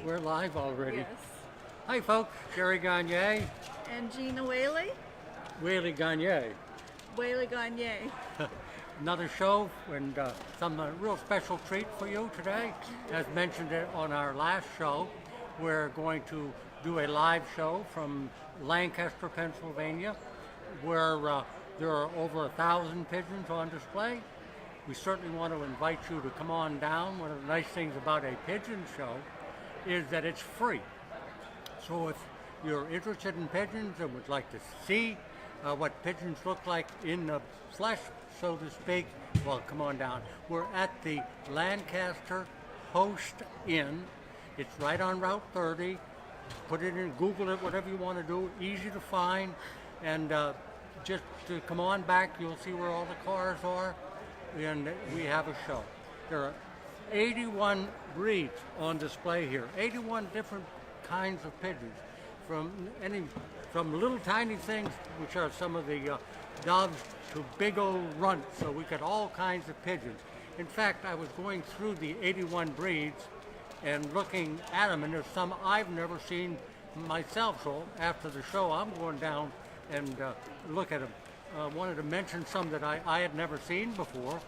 We're live already. Yes. Hi folks, Jerry Gagne, And Gina Whaley? Whaley Gagne. Whaley Gagne. Another show and some real special treat for you today. As mentioned it on our last show, we're going to do a live show from Lancaster, Pennsylvania, where there are over 1,000 pigeons on display. We certainly want to invite you to come on down. One of the nice things about a pigeon show is that it's free. So if you're interested in pigeons and would like to see what pigeons look like in the flesh, so to speak, well, come on down. We're at the Lancaster Post Inn. It's right on Route 30. Put it in, Google it, whatever you want to do. Easy to find. And just to come on back, you'll see where all the cars are. And we have a show. There are 81 breeds on display here. 81 different kinds of pigeons, from little tiny things, which are some of the doves, to big old runts. So we got all kinds of pigeons. In fact, I was going through the 81 breeds and looking at them, and there's some I've never seen myself. So after the show, I'm going down and look at them. Wanted to mention some that I had never seen before.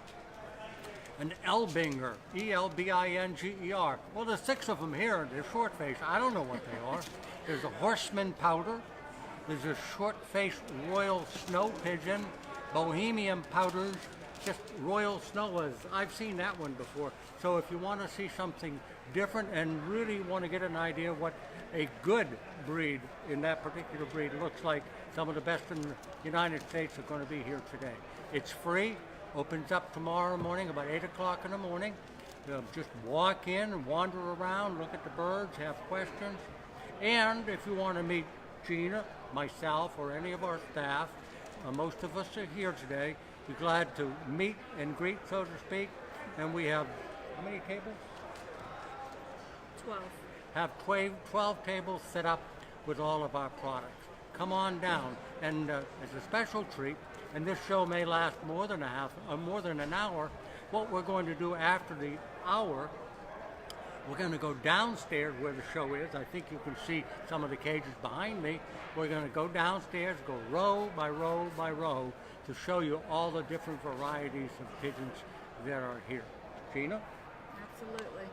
An Elbinger, E-L-B-I-N-G-E-R. Well, there's 6 of them here. They're short-faced. I don't know what they are. There's a horseman pouter. There's a short-faced royal snow pigeon. Bohemian pouters. Just royal snow. I've seen that one before. So if you want to see something different and really want to get an idea what a good breed in that particular breed looks like, some of the best in the United States are going to be here today. It's free. Opens up tomorrow morning about 8 o'clock in the morning. Just walk in and wander around, look at the birds, have questions. And if you want to meet Gina, myself, or any of our staff, most of us are here today. We're glad to meet and greet, so to speak. And we have, how many tables? 12. Have 12 tables set up with all of our products. Come on down, and as a special treat, and this show may last more than an hour. What we're going to do after the hour, we're going to go downstairs where the show is. I think you can see some of the cages behind me. We're going to go downstairs, go row by row by row, to show you all the different varieties of pigeons that are here. Gina? Absolutely.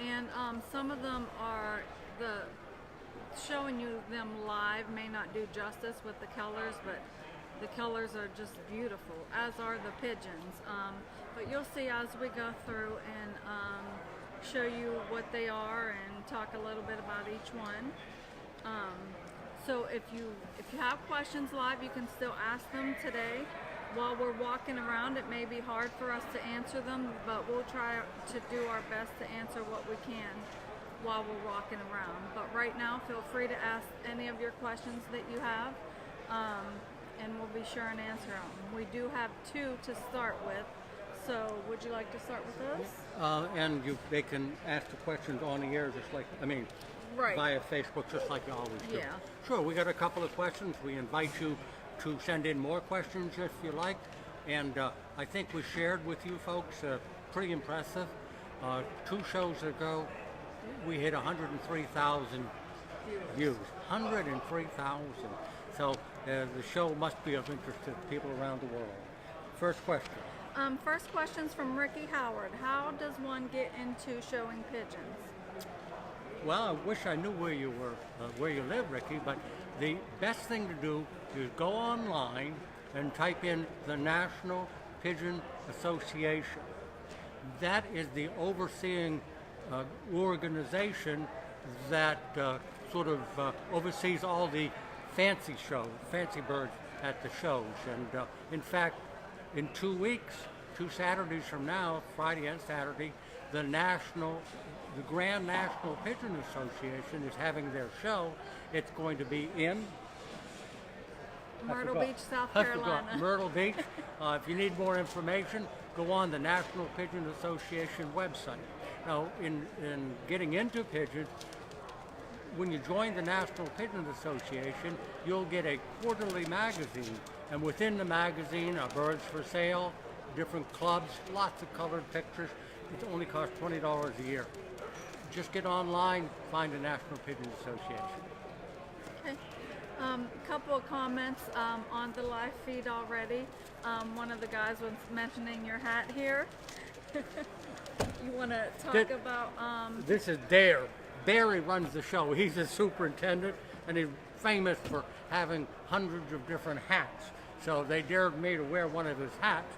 And some of them are, showing you them live may not do justice with the colors, but the colors are just beautiful, as are the pigeons. But you'll see as we go through and show you what they are and talk a little bit about each one. So if you have questions live, you can still ask them today. While we're walking around, it may be hard for us to answer them, but we'll try to do our best to answer what we can while we're walking around. But right now, feel free to ask any of your questions that you have, and we'll be sure and answer them. We do have 2 to start with, so would you like to start with us? And they can ask the questions on the air, just like, Right. via Facebook, just like you always do. Yeah. Sure, we got a couple of questions. We invite you to send in more questions if you like. And I think we shared with you folks, pretty impressive. 2 shows ago, we hit 103,000 views. 103,000. So the show must be of interest to people around the world. First question. First question's from Ricky Howard. How does one get into showing pigeons? Well, I wish I knew where you were, where you live, Ricky, but the best thing to do is go online and type in the National Pigeon Association. That is the overseeing organization that sort of oversees all the fancy birds at the shows. And in fact, in 2 weeks, 2 Saturdays from now, Friday and Saturday, the Grand National Pigeon Association is having their show. It's going to be in Myrtle Beach, South Carolina. Myrtle Beach. If you need more information, go on the National Pigeon Association website. Now, in getting into pigeons, when you join the National Pigeon Association, you'll get a quarterly magazine. And within the magazine are birds for sale, different clubs, lots of colored pictures. It only costs $20 a year. just get online, find the National Pigeon Association. Okay. Couple of comments on the live feed already. One of the guys was mentioning your hat here. You want to talk about? This is Dare. Barry runs the show. He's the superintendent, and he's famous for having hundreds of different hats. So they dared me to wear one of his hats.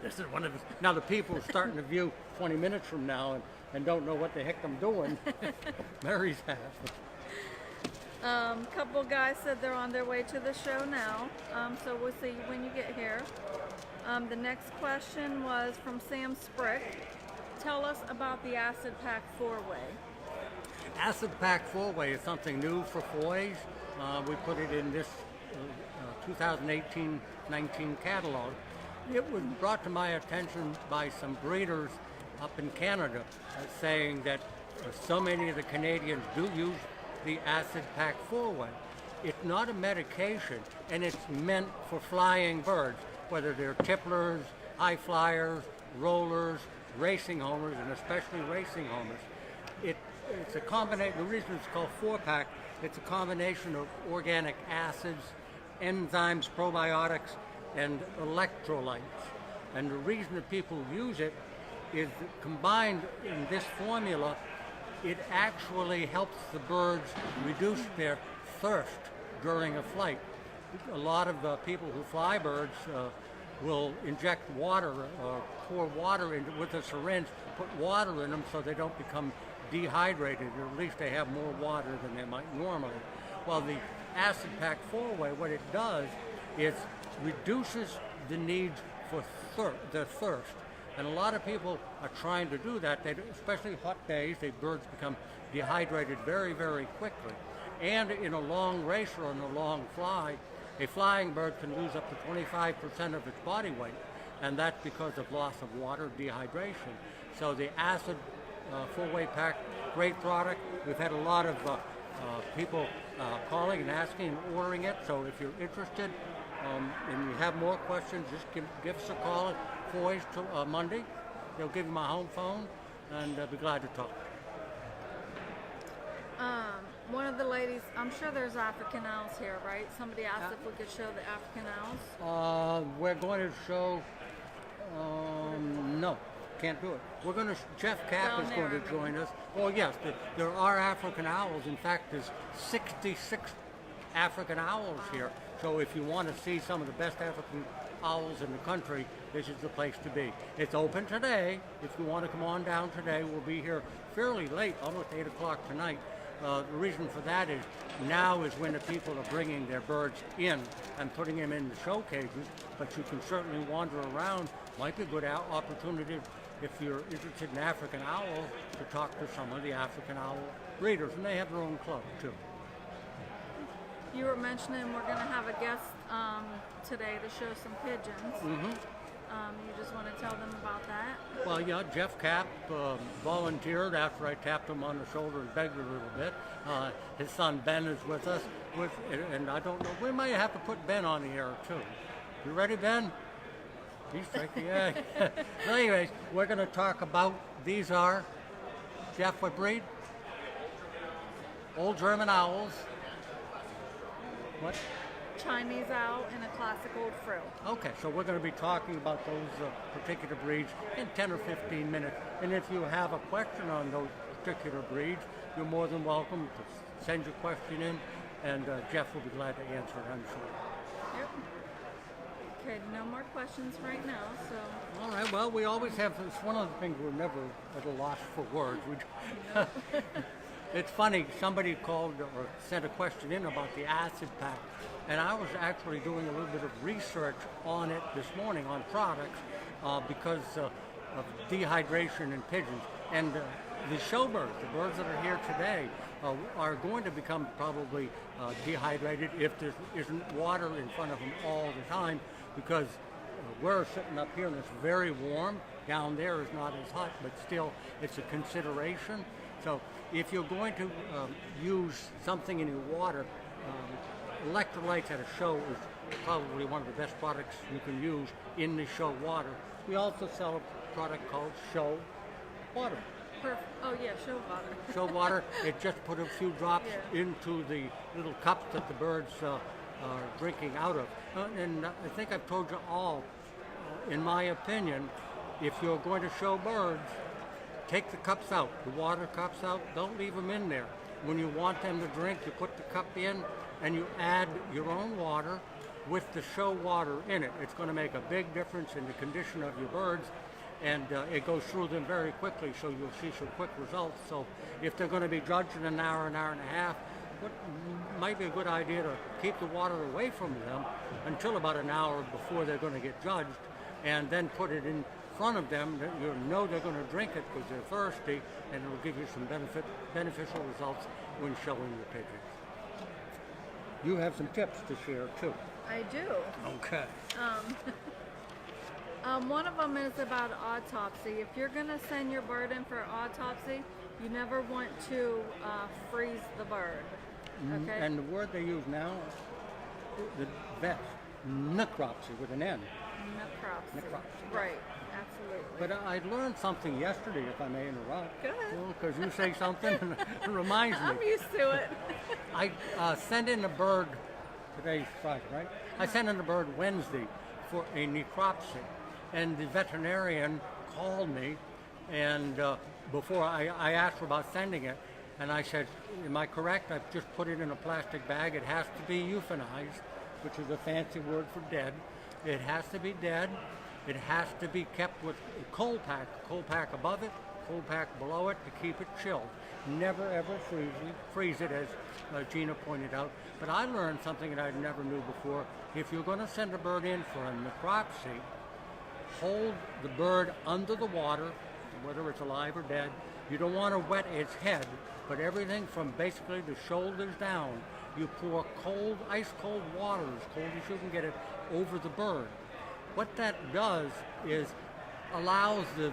This is one of his. Now the people are starting to view 20 minutes from now and don't know what the heck I'm doing. Mary's hat. Couple guys said they're on their way to the show now, so we'll see when you get here. The next question was from Sam Sprick. Tell us about the Acid Pack 4-Way. Acid Pack 4-Way is something new for foys. We put it in this 2018-19 catalog. It was brought to my attention by some breeders up in Canada saying that so many of the Canadians do use the Acid Pack 4-Way. It's not a medication, and it's meant for flying birds, whether they're tipplers, high flyers, rollers, racing homers, and especially racing homers. It's a combination. The reason it's called 4-pack, it's a combination of organic acids, enzymes, probiotics, and electrolytes. And the reason that people use it is that combined in this formula, it actually helps the birds reduce their thirst during a flight. A lot of people who fly birds will inject water, pour water with a syringe, put water in them so they don't become dehydrated, or at least they have more water than they might normally. Well, the Acid Pack 4-Way, what it does is reduces the need for the thirst. And a lot of people are trying to do that, especially hot days. The birds become dehydrated very, very quickly. And in a long race or in a long fly, a flying bird can lose up to 25% of its body weight, and that's because of loss of water, dehydration. So the Acid 4-Way Pack, great product. We've had a lot of people calling and asking and ordering it. So if you're interested and you have more questions, just give us a call at Foys till Monday. They'll give you my home phone, and I'll be glad to talk. One of the ladies, I'm sure there's African owls here, right? Somebody asked if we could show the African owls. We're going to show, no, can't do it. We're going to, Jeff Kapp is going to join us. Well, yes, there are African owls. In fact, there's 66 African owls here. So if you want to see some of the best African owls in the country, this is the place to be. It's open today. If you want to come on down today, we'll be here fairly late, almost 8 o'clock tonight. The reason for that is now is when the people are bringing their birds in and putting them in the show cages, but you can certainly wander around. Might be a good opportunity if you're interested in African owls to talk to some of the African owl breeders, and they have their own club too. You were mentioning we're going to have a guest today to show some pigeons. Mm-hmm. You just want to tell them about that? Well, yeah, Jeff Kapp volunteered after I tapped him on the shoulder and begged a little bit. His son Ben is with us, and I don't know, we might have to put Ben on the air too. You ready, Ben? He's shaking, yeah. So anyways, we're going to talk about, these are, Jeff, what breed? Old German owls. What? Chinese owl and a classic old frill. Okay, so we're going to be talking about those particular breeds in 10 or 15 minutes. And if you have a question on those particular breeds, you're more than welcome to send your question in, and Jeff will be glad to answer it, I'm sure. Yep. Okay, no more questions right now, so. All right, well, we always have, it's one of the things we're never at a loss for words. It's funny, somebody called or sent a question in about the Acid Pack, and I was actually doing a little bit of research on it this morning on products because of dehydration in pigeons. And the showbirds, the birds that are here today, are going to become probably dehydrated if there isn't water in front of them all the time, because we're sitting up here and it's very warm. Down there is not as hot, but still it's a consideration. So if you're going to use something in your water, electrolytes at a show is probably one of the best products you can use in the show water. We also sell a product called show water. Oh yeah, show water. Show water. It just put a few drops Yeah. into the little cups that the birds are drinking out of. And I think I've told you all, in my opinion, if you're going to show birds, take the cups out, the water cups out. Don't leave them in there. When you want them to drink, you put the cup in and you add your own water with the show water in it. It's going to make a big difference in the condition of your birds, and it goes through them very quickly, so you'll see some quick results. So if they're going to be judged in an hour and a half, what might be a good idea to keep the water away from them until about an hour before they're going to get judged, and then put it in front of them that you know they're going to drink it because they're thirsty, and it will give you some beneficial results when showing your pigeons. You have some tips to share too. I do. Okay. One of them is about autopsy. If you're going to send your bird in for autopsy, you never want to freeze the bird. Okay. And the word they use now, the vets, necropsy with an N. Necropsy. Necropsy. Right. Absolutely. But I learned something yesterday, if I may interrupt. Go ahead. Because you say something and it reminds me. I'm used to it. I sent in a bird, today's Friday, right? I sent in a bird Wednesday for a necropsy. And the veterinarian called me, and before I asked her about sending it, and I said, am I correct? I've just put it in a plastic bag. It has to be euthanized, which is a fancy word for dead. It has to be dead. It has to be kept with a cold pack above it, cold pack below it to keep it chilled. Never ever freeze it, as Gina pointed out. But I learned something that I never knew before. If you're going to send a bird in for a necropsy, hold the bird under the water, whether it's alive or dead. You don't want to wet its head, but everything from basically the shoulders down, you pour cold, ice cold water, as cold as you can get it, over the bird. What that does is allows the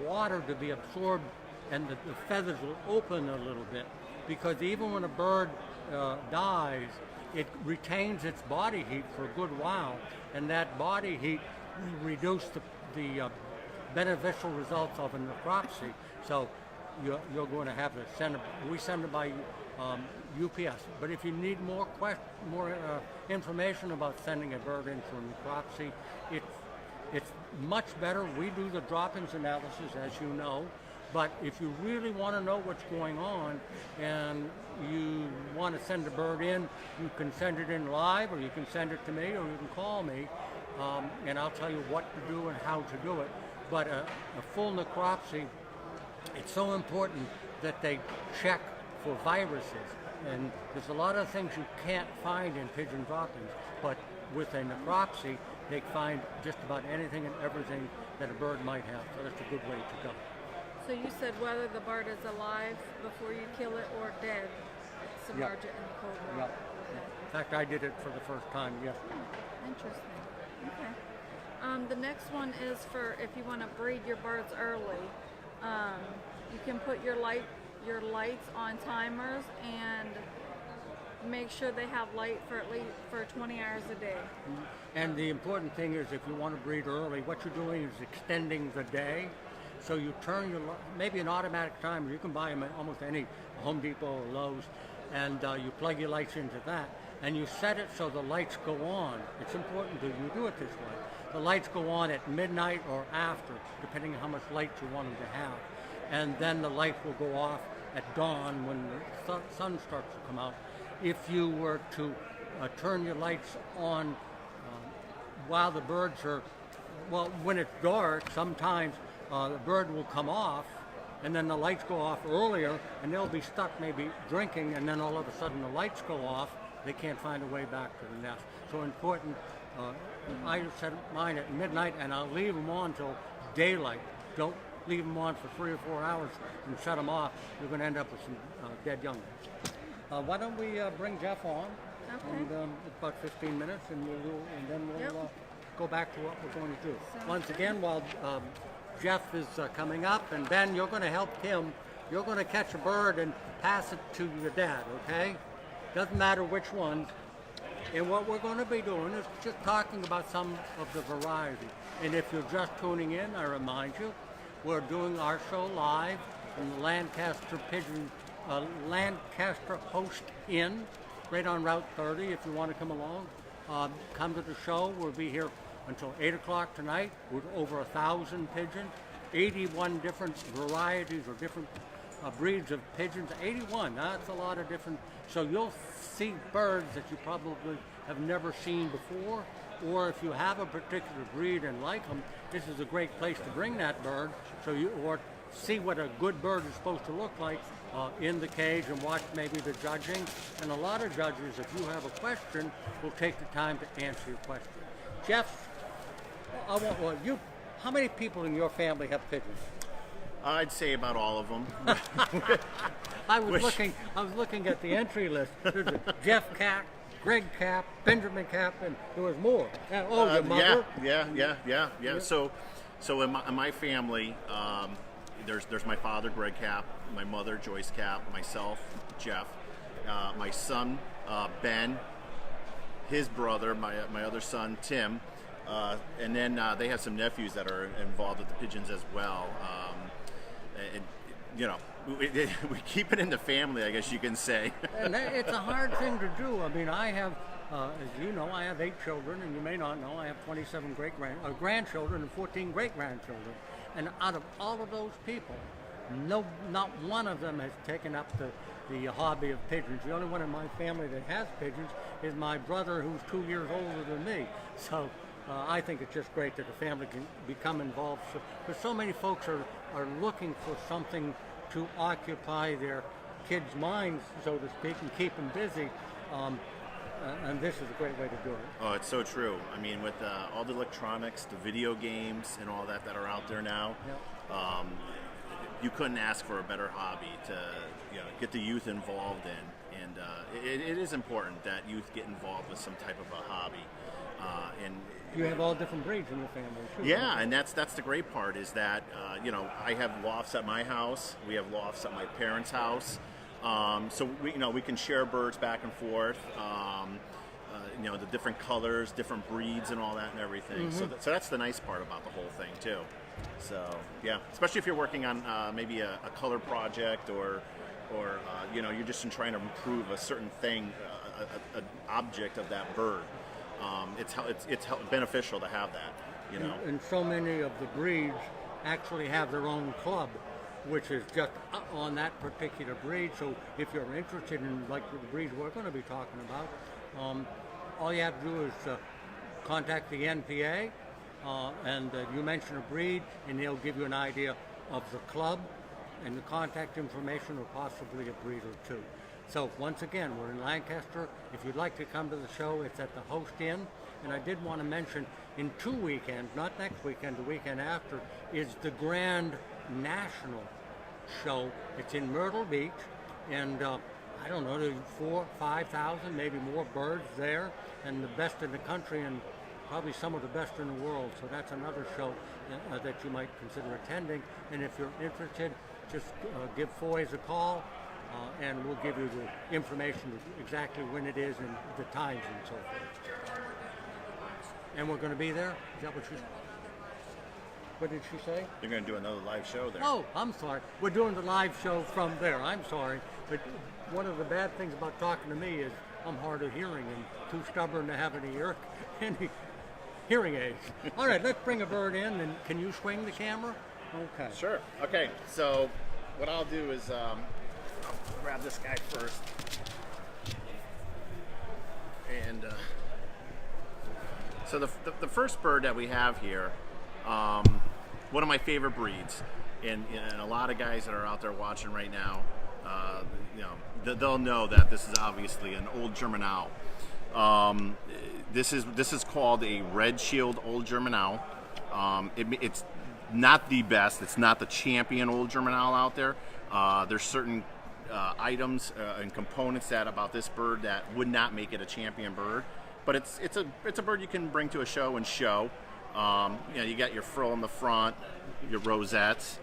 water to be absorbed, and the feathers will open a little bit, because even when a bird dies, it retains its body heat for a good while, and that body heat will reduce the beneficial results of a necropsy. So you're going to have to we send it by UPS. But if you need more information about sending a bird in for necropsy, it's much better. We do the droppings analysis, as you know. But if you really want to know what's going on and you want to send a bird in, you can send it in live, or you can send it to me, or you can call me, and I'll tell you what to do and how to do it. But a full necropsy, it's so important that they check for viruses. And there's a lot of things you can't find in pigeon droppings, but with a necropsy, they find just about anything and everything that a bird might have. So that's a good way to go. So you said whether the bird is alive before you kill it or dead, submerge it in the cold water. Yep. Okay. In fact, I did it for the first time yesterday. Interesting. Okay. The next one is for if you want to breed your birds early. You can put your lights on timers and make sure they have light for at least 20 hours a day. And the important thing is, if you want to breed early, what you're doing is extending the day. So you turn maybe an automatic timer. You can buy them at almost any Home Depot or Lowe's, and you plug your lights into that, and you set it so the lights go on. It's important that you do it this way. The lights go on at midnight or after, depending on how much light you want them to have. And then the light will go off at dawn when the sun starts to come out. If you were to turn your lights on while the birds are, when it's dark, sometimes the bird will come off, and then the lights go off earlier, and they'll be stuck maybe drinking, and then all of a sudden the lights go off. They can't find a way back to the nest. So important. I set mine at midnight, and I'll leave them on till daylight. Don't leave them on for 3 or 4 hours and shut them off. You're going to end up with some dead young ones. Why don't we bring Jeff on? Okay. And it's about 15 minutes, and then we'll go back to what we're going to do. Sounds Once good. again, while Jeff is coming up, and Ben, you're going to help him. You're going to catch a bird and pass it to your dad, okay? Doesn't matter which one. And what we're going to be doing is just talking about some of the variety. And if you're just tuning in, I remind you, we're doing our show live from the Lancaster Lancaster Host Inn, right on Route 30. If you want to come along, come to the show. We'll be here until 8 o'clock tonight with over 1,000 pigeons, 81 different varieties or different breeds of pigeons. 81, that's a lot of different. So you'll see birds that you probably have never seen before, or if you have a particular breed and like them, this is a great place to bring that bird, so you or see what a good bird is supposed to look like in the cage, and watch maybe the judging. And a lot of judges, if you have a question, will take the time to answer your question. Jeff, how many people in your family have pigeons? I'd say about all of them. I was looking at the entry list. There's a Jeff Cap, Greg Cap, Benjamin Cap, and there was more. Your mother? Yeah. So in my family, there's my father, Greg Cap, my mother, Joyce Cap, myself, Jeff, my son, Ben, his brother, my other son, Tim, and then they have some nephews that are involved with the pigeons as well. And you know, we keep it in the family, I guess you can say. And it's a hard thing to do. I mean, I have, as you know, I have 8 children, and you may not know, I have 27 grandchildren and 14 great-grandchildren. And out of all of those people, not one of them has taken up the hobby of pigeons. The only one in my family that has pigeons is my brother, who's 2 years older than me. So I think it's just great that the family can become involved. Because so many folks are looking for something to occupy their kids' minds, so to speak, and keep them busy. And this is a great way to do it. Oh, it's so true. I mean, with all the electronics, the video games, and all that are out there now, yep. You couldn't ask for a better hobby to get the youth involved in. And it is important that youth get involved with some type of a hobby. And you have all different breeds in your family, too. Yeah, right? And that's the great part is that I have lofts at my house. We have lofts at my parents' house. So we can share birds back and forth. The different colors, different breeds, and all that and everything. Mm-hmm. So that's the nice part about the whole thing too. So yeah, especially if you're working on maybe a color project or you're just trying to improve a certain thing, an object of that bird. It's beneficial to have that. And so many of the breeds actually have their own club, which is just on that particular breed. So if you're interested in the breeds we're going to be talking about, all you have to do is contact the NPA, and you mention a breed, and they'll give you an idea of the club and the contact information, or possibly a breed or two. So once again, we're in Lancaster. If you'd like to come to the show, it's at the Host Inn. And I did want to mention, in 2 weekends, not next weekend, the weekend after, is the Grand National Show. It's in Myrtle Beach, and I don't know, there's 4,000 or 5,000, maybe more birds there, and the best in the country, and probably some of the best in the world. So that's another show that you might consider attending. And if you're interested, just give Foy's a call, and we'll give you the information exactly when it is and the times and so forth. And we're going to be there? Is that what did she say? They're going to do another live show there. Oh, I'm sorry. We're doing the live show from there. I'm sorry. But one of the bad things about talking to me is I'm hard of hearing and too stubborn to have any hearing aids. All right, let's bring a bird in, and can you swing the camera? Okay. Sure. Okay, so what I'll do is grab this guy first. And so the first bird that we have here, one of my favorite breeds, and a lot of guys that are out there watching right now, they'll know that this is obviously an old German owl. This is called a red shield old German owl. It's not the best. It's not the champion old German owl out there. There's certain items and components about this bird that would not make it a champion bird. But it's a bird you can bring to a show and show. You got your frill in the front, your rosettes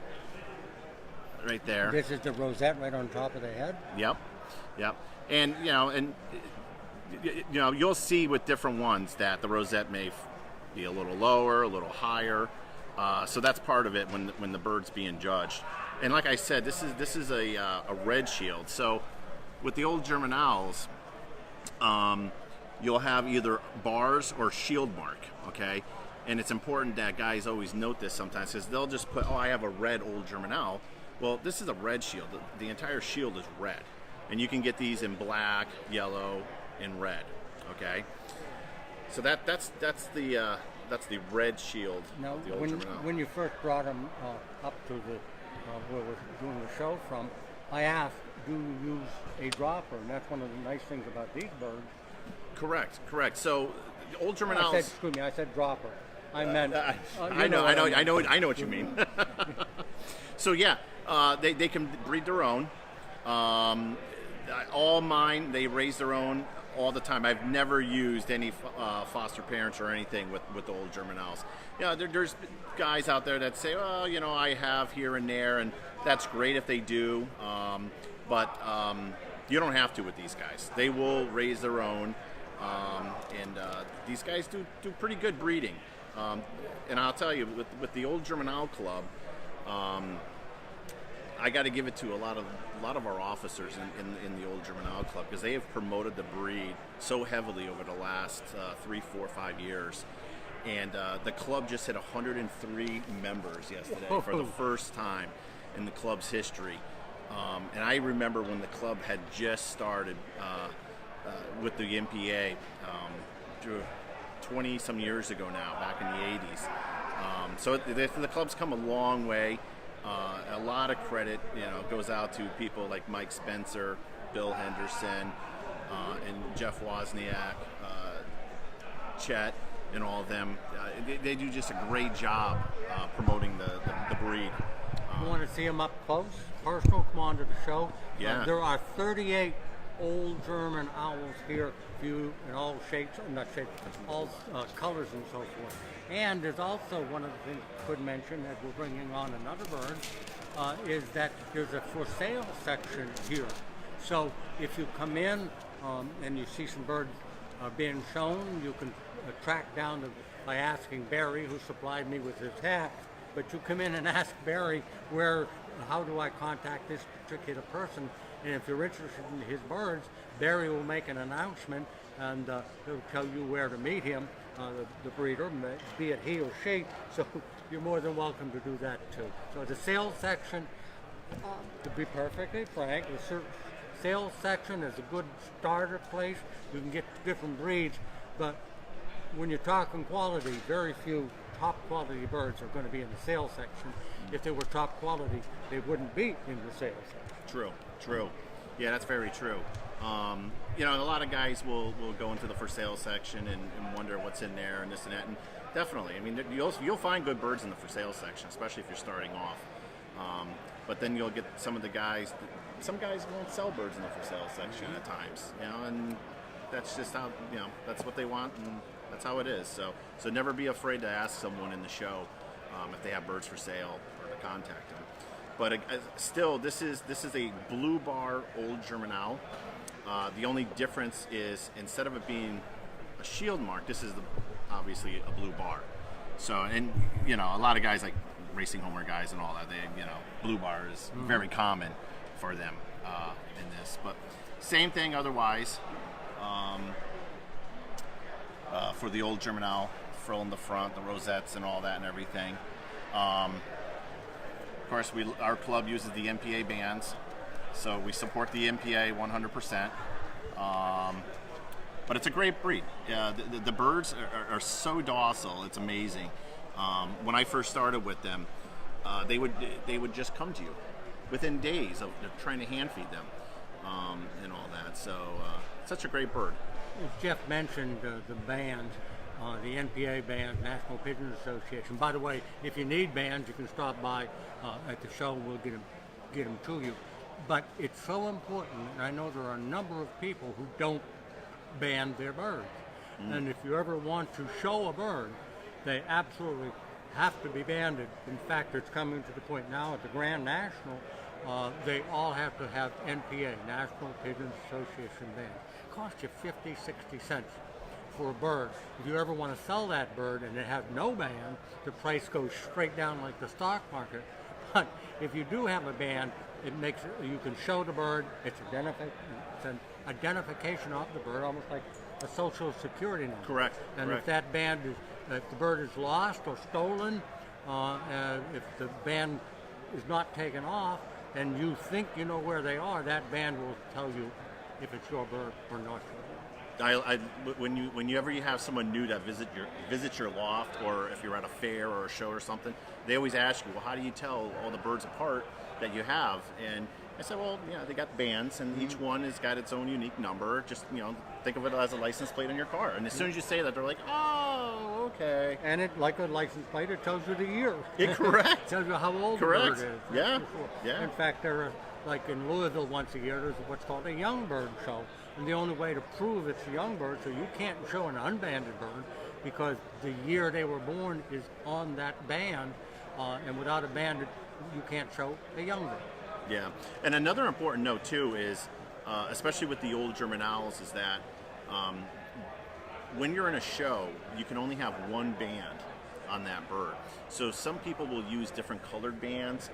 right there. This is the rosette right on top of the head? Yep. And you'll see with different ones that the rosette may be a little lower, a little higher. So that's part of it when the bird's being judged. And like I said, this is a red shield. So with the old German owls, you'll have either bars or shield mark, okay? And it's important that guys always note this sometimes, because they'll just put, oh, I have a red old German owl. Well, this is a red shield. The entire shield is red. And you can get these in black, yellow, and red, okay? So that's the red shield. Now, of the old German owl. when you first brought them up to the where we're doing the show from, I asked, do you use a dropper? And that's one of the nice things about these birds. Correct. So the old German owls. Excuse me, I said dropper. I meant. I know what you mean. So yeah, they can breed their own. All mine, they raise their own all the time. I've never used any foster parents or anything with the old German owls. Yeah, there's guys out there that say, well, I have here and there, and that's great if they do, but you don't have to with these guys. They will raise their own, and these guys do pretty good breeding. And I'll tell you, with the old German Owl Club, I got to give it to a lot of our officers in the old German Owl Club, because they have promoted the breed so heavily over the last 3, 4, 5 years. And the club just hit 103 members yesterday for the first time in the club's history. And I remember when the club had just started with the MPA 20 some years ago now, back in the 80s. So the club's come a long way. A lot of credit, goes out to people like Mike Spencer, Bill Henderson, and Jeff Wozniak, Chet, and all of them. They do just a great job promoting the breed. You want to see them up close, personal? Come on to the show. Yeah. There are 38 old German owls here, in all shapes, not shapes, all colors and so forth. And there's also one of the things I could mention, as we're bringing on another bird, is that there's a for sale section here. So if you come in and you see some birds being shown, you can track down by asking Barry, who supplied me with his hat. But you come in and ask Barry, how do I contact this particular person? And if you're interested in his birds, Barry will make an announcement, and he'll tell you where to meet him, the breeder, be it he or she. So you're more than welcome to do that too. So the sales section, to be perfectly frank, the sales section is a good starter place. You can get different breeds, but when you're talking quality, very few top quality birds are going to be in the sales section. If they were top quality, they wouldn't be in the sales section. True. Yeah, that's very true. A lot of guys will go into the for sale section and wonder what's in there and this and that. And definitely, I mean, you'll find good birds in the for sale section, especially if you're starting off. But then you'll get some of the guys. Some guys won't sell birds in the for sale section at times, and that's just how that's what they want, and that's how it is. So never be afraid to ask someone in the show if they have birds for sale or to contact them. But still, this is a blue bar old German owl. The only difference is, instead of it being a shield mark, this is obviously a blue bar. So, and a lot of guys, like racing homer guys and all that, they blue bar is very common for them in this. But same thing otherwise. For the old German owl, frill in the front, the rosettes and all that and everything. Of course, our club uses the MPA bands, so we support the MPA 100%. But it's a great breed. The birds are so docile; it's amazing. When I first started with them, they would just come to you within days of trying to hand feed them and all that. So such a great bird. As Jeff mentioned, the bands, the NPA band, National Pigeon Association. By the way, if you need bands, you can stop by at the show. We'll get them to you. But it's so important, and I know there are a number of people who don't band their birds. And if you ever want to show a bird, they absolutely have to be banded. In fact, it's coming to the point now at the Grand National, they all have to have NPA, National Pigeon Association band. It costs you 50, 60 cents for a bird. If you ever want to sell that bird and it has no band, the price goes straight down like the stock market. But if you do have a band, it makes you can show the bird. It's an identification of the bird, almost like a social security number. Correct. And correct. if that band is, if the bird is lost or stolen, if the band is not taken off, and you think you know where they are, that band will tell you if it's your bird or not your bird. Whenever you have someone new that visits your loft, or if you're at a fair or a show or something, they always ask you, well, how do you tell all the birds apart that you have? And I said, well, yeah, they got bands, and each one has got its own unique number. Just, think of it as a license plate on your car. And as soon as you say that, they're like, oh, okay. And it, like a license plate, it tells you the year. Correct. Tells you how old Correct. the bird is. Yeah. In fact, there are, like in Louisville once a year, there's what's called a young bird show. And the only way to prove it's a young bird, so you can't show an unbanded bird because the year they were born is on that band, and without a band, you can't show a young bird. Yeah, and another important note too is, especially with the old German owls, is that when you're in a show, you can only have one band on that bird. So some people will use different colored bands,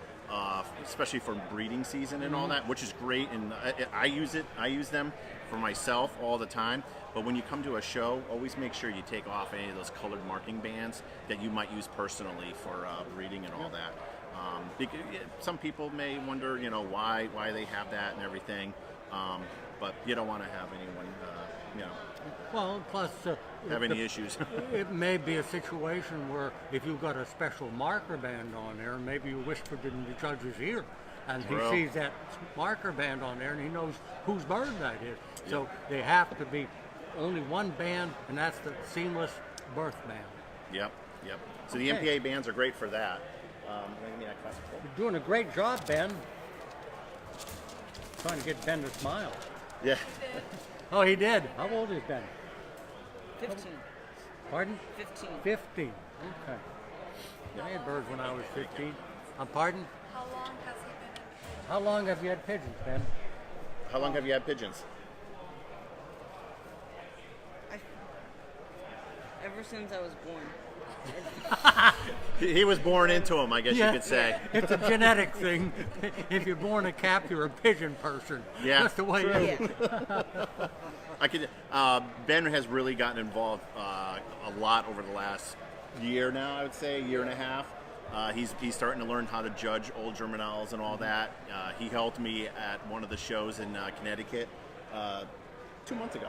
especially for breeding season and all that, which is great. And I use them for myself all the time. But when you come to a show, always make sure you take off any of those colored marking bands that you might use personally for breeding and all that. Because some people may wonder, why they have that and everything, but you don't want to have anyone, Well, plus have any issues. It may be a situation where if you've got a special marker band on there, maybe you whispered in the judge's ear, and he Well. sees that marker band on there, and he knows whose bird that is. So they have to be only one band, and that's the seamless birth band. Yep. So the Okay. MPA bands are great for that. Give me that classic. You're doing a great job, Ben. Trying to get Ben to smile. Yeah. Oh, he did. How old is Ben? 15. Pardon? 15. 50. Okay. I had birds when I was 15. Pardon? How long has he been in? How long have you had pigeons, Ben? How long have you had pigeons? Ever since I was born. He was born into them, I guess you could say. It's a genetic thing. If you're born a cap, you're a pigeon person. Yeah. That's the way it is. Yeah. Ben has really gotten involved a lot over the last year now, I would say, year and a half. He's starting to learn how to judge old German owls and all that. He helped me at one of the shows in Connecticut 2 months ago.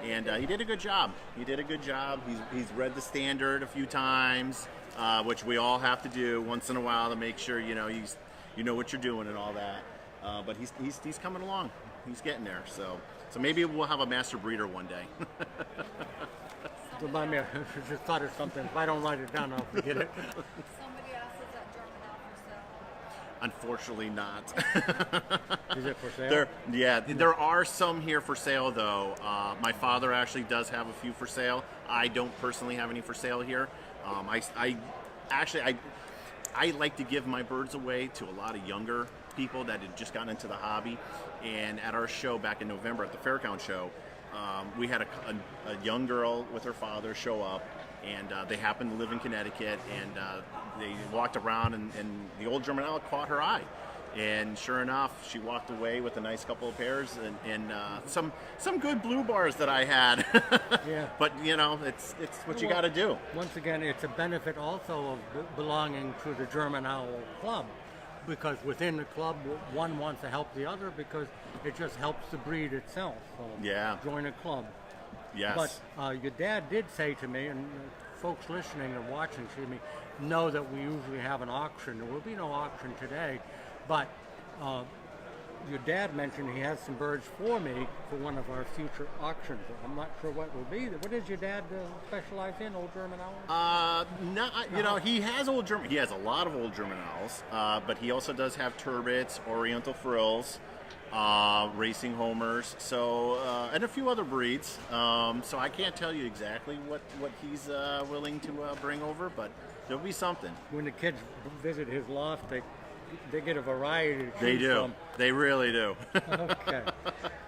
And he did a good job. He's read the standard a few times, which we all have to do once in a while to make sure you know what you're doing and all that. But he's coming along. He's getting there. So maybe we'll have a master breeder one day. Remind me, I just thought of something. If I don't write it down, I'll forget it. Somebody else is that German out for sale. Unfortunately, not. Is it for sale? There are some here for sale though. My father actually does have a few for sale. I don't personally have any for sale here. I like to give my birds away to a lot of younger people that had just gotten into the hobby. And at our show back in November at the Faircount show, we had a young girl with her father show up, and they happened to live in Connecticut, and they walked around, and the old German owl caught her eye. And sure enough, she walked away with a nice couple of pairs and some good blue bars that I had. Yeah. But it's what you got to do. Once again, it's a benefit also of belonging to the German Owl Club, because within the club, one wants to help the other because it just helps the breed itself. So Yeah. join a club. Yes. But your dad did say to me, and folks listening and watching, excuse me, know that we usually have an auction. There will be no auction today, but your dad mentioned he has some birds for me for one of our future auctions. I'm not sure what will be. What does your dad specialize in? Old German owls? No, he has old German. He has a lot of old German owls, but he also does have turbits, Oriental frills, racing homers, and a few other breeds. So I can't tell you exactly what he's willing to bring over, but there'll be something. When the kids visit his loft, they get a variety to choose They do. from. They really do. Okay.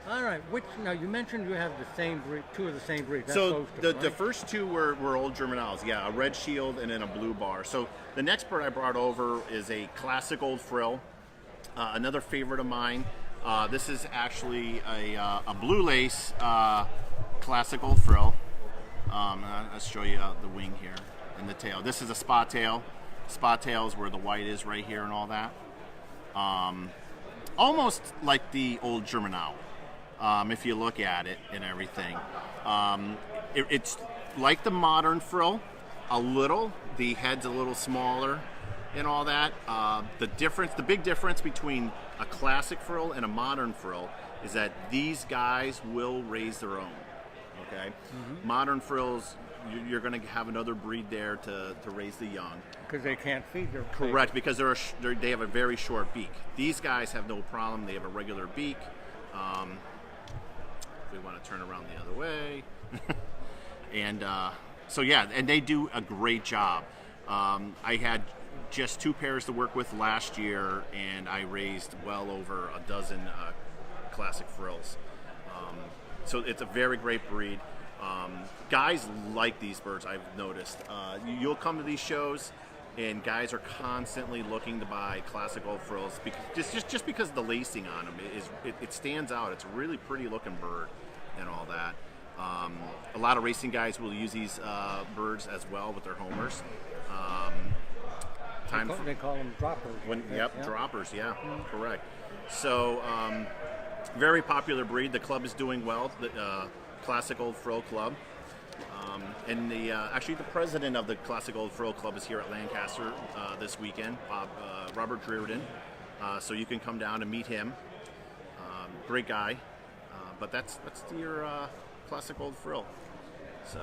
All right. right. Which now you mentioned you have the same breed, two of the same breed. That's So those two, the right? first two were old German Owls, yeah, a red shield and then a blue bar. So the next bird I brought over is a classic old frill, another favorite of mine. This is actually a blue lace classic old frill. I'll show you the wing here and the tail. This is a spot tail. Spot tail is where the white is right here and all that. Almost like the old German Owl. If you look at it and everything. It's like the modern frill, a little. The head's a little smaller and all that. The big difference between a classic frill and a modern frill is that these guys will raise their own. Okay? Mm-hmm. Modern frills, you're going to have another breed there to raise the young. Because they can't feed their Correct, because they have a very short beak. These guys have no problem. They have a regular beak. If we want to turn around the other way. And so, yeah, and they do a great job. I had just 2 pairs to work with last year, and I raised well over a dozen classic frills. So it's a very great breed. Guys like these birds, I've noticed. You'll come to these shows, and guys are constantly looking to buy classic old frills just because the lacing on them it stands out. It's a really pretty looking bird and all that. A lot of racing guys will use these birds as well with their homers. They call them droppers. Droppers, yeah, correct. So, very popular breed. The club is doing well, the Classic Old Frill Club. And actually the president of the Classic Old Frill Club is here at Lancaster this weekend, Robert Reardon. So you can come down and meet him. Great guy. But that's your Classic Old Frill. So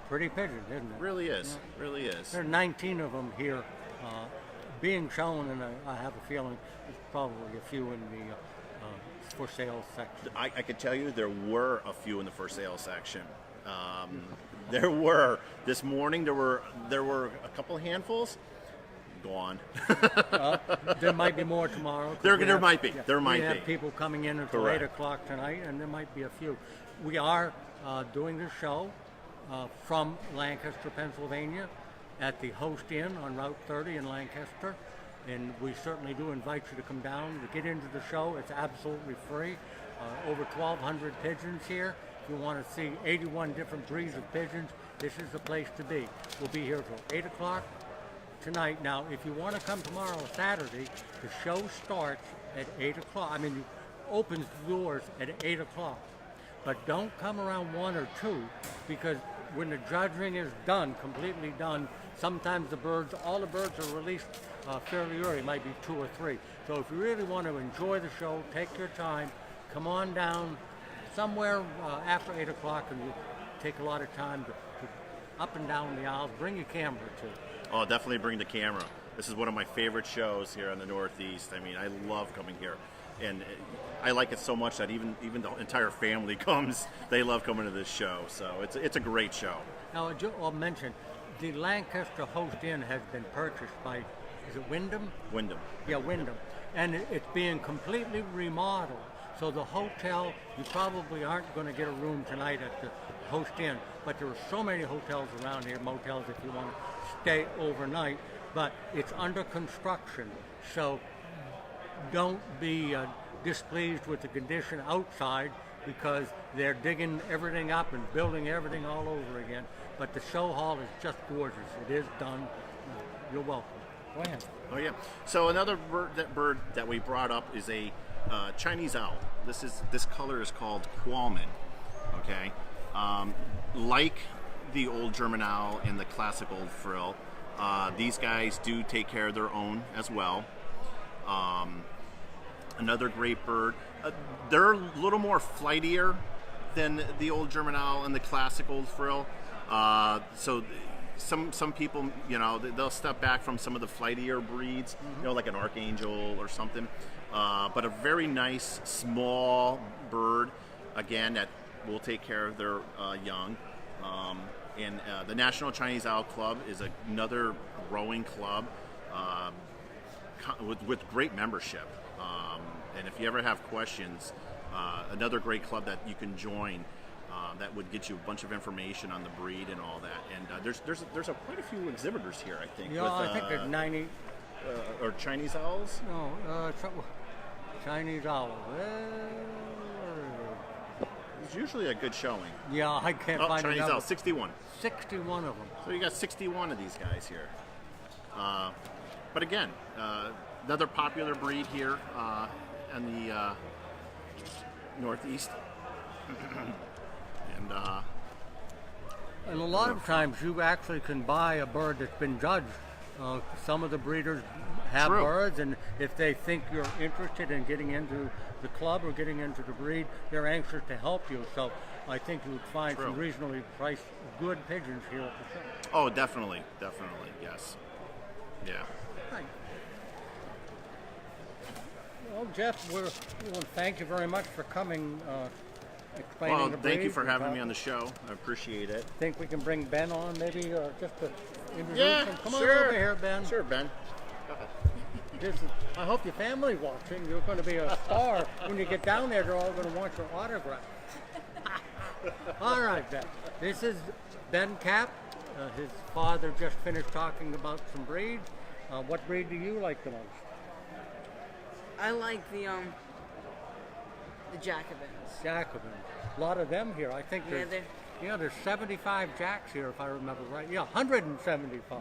Pretty pigeon, isn't it? really is, really is. There are 19 of them here being shown, and I have a feeling there's probably a few in the for sale section. I could tell you there were a few in the for sale section. There were this morning. There were a couple handfuls. Gone. There might be more tomorrow. 'Cause There might be. There might we be. have people coming in until Correct. 8 o'clock tonight, and there might be a few. We are doing the show from Lancaster, Pennsylvania, at the Host Inn on Route 30 in Lancaster. And we certainly do invite you to come down to get into the show. It's absolutely free. Over 1,200 pigeons here. If you want to see 81 different breeds of pigeons, this is the place to be. We'll be here till 8 o'clock tonight. Now, if you want to come tomorrow, Saturday, the show starts at 8 o'clock. I mean, it opens the doors at 8 o'clock. But don't come around 1 or 2, because when the judging is done, completely done, sometimes all the birds are released fairly early, might be 2 or 3. So if you really want to enjoy the show, take your time, come on down somewhere after 8 o'clock, and you take a lot of time to up and down the aisles. Bring your camera too. Oh, definitely bring the camera. This is one of my favorite shows here in the Northeast. I mean, I love coming here. And I like it so much that even the entire family comes. They love coming to this show. So it's a great show. Now, I'll mention, the Lancaster Host Inn has been purchased by, is it Wyndham? Wyndham. Yeah, Wyndham. And it's being completely remodeled. So the hotel, you probably aren't going to get a room tonight at the Host Inn, but there are so many hotels around here, motels if you want to stay overnight, but it's under construction. So don't be displeased with the condition outside, because they're digging everything up and building everything all over again. But the show hall is just gorgeous. It is done. You're welcome. Go ahead. Oh yeah. So another bird that we brought up is a Chinese owl. This color is called Qualman. Okay. Like the old German owl and the classic old frill, these guys do take care of their own as well. Another great bird. They're a little more flightier than the old German owl and the classic old frill. So some people, they'll step back from some of the flightier breeds, like an archangel or something. But a very nice small bird, again, that will take care of their young. And the National Chinese Owl Club is another growing club with great membership. And if you ever have questions, another great club that you can join that would get you a bunch of information on the breed and all that. And there's quite a few exhibitors here, I think. Yeah, with, I think there's 90. Or Chinese owls. No, Chinese owl. It's usually a good showing. Yeah, I can't Oh, find Chinese another. owl, 61. 61 of them. So you got 61 of these guys here. But again, another popular breed here in the Northeast. And a lot of times you actually can buy a bird that's been judged. Some of the breeders have True. birds, and if they think you're interested in getting into the club or getting into the breed, they're anxious to help you. So I think you would find True. some reasonably priced good pigeons here at the show. Oh, definitely, yes. Yeah. Right. Well, Jeff, we want to thank you very much for coming, explaining Well, the thank you breed for and having me talking. on the show. I appreciate it. Think we can bring Ben on, maybe, just to introduce Yeah, him? Come sure. on over here, Ben. Sure, Ben. I hope your family watching. You're going to be a star. When you get down there, they're all going to want your autograph. All right, Ben. This is Ben Cap. His father just finished talking about some breeds. What breed do you like the most? I like the Jacobins. Jacobin. A lot of them here. I think Yeah, there's 75 Jacks here, if I remember right. Yeah, 175.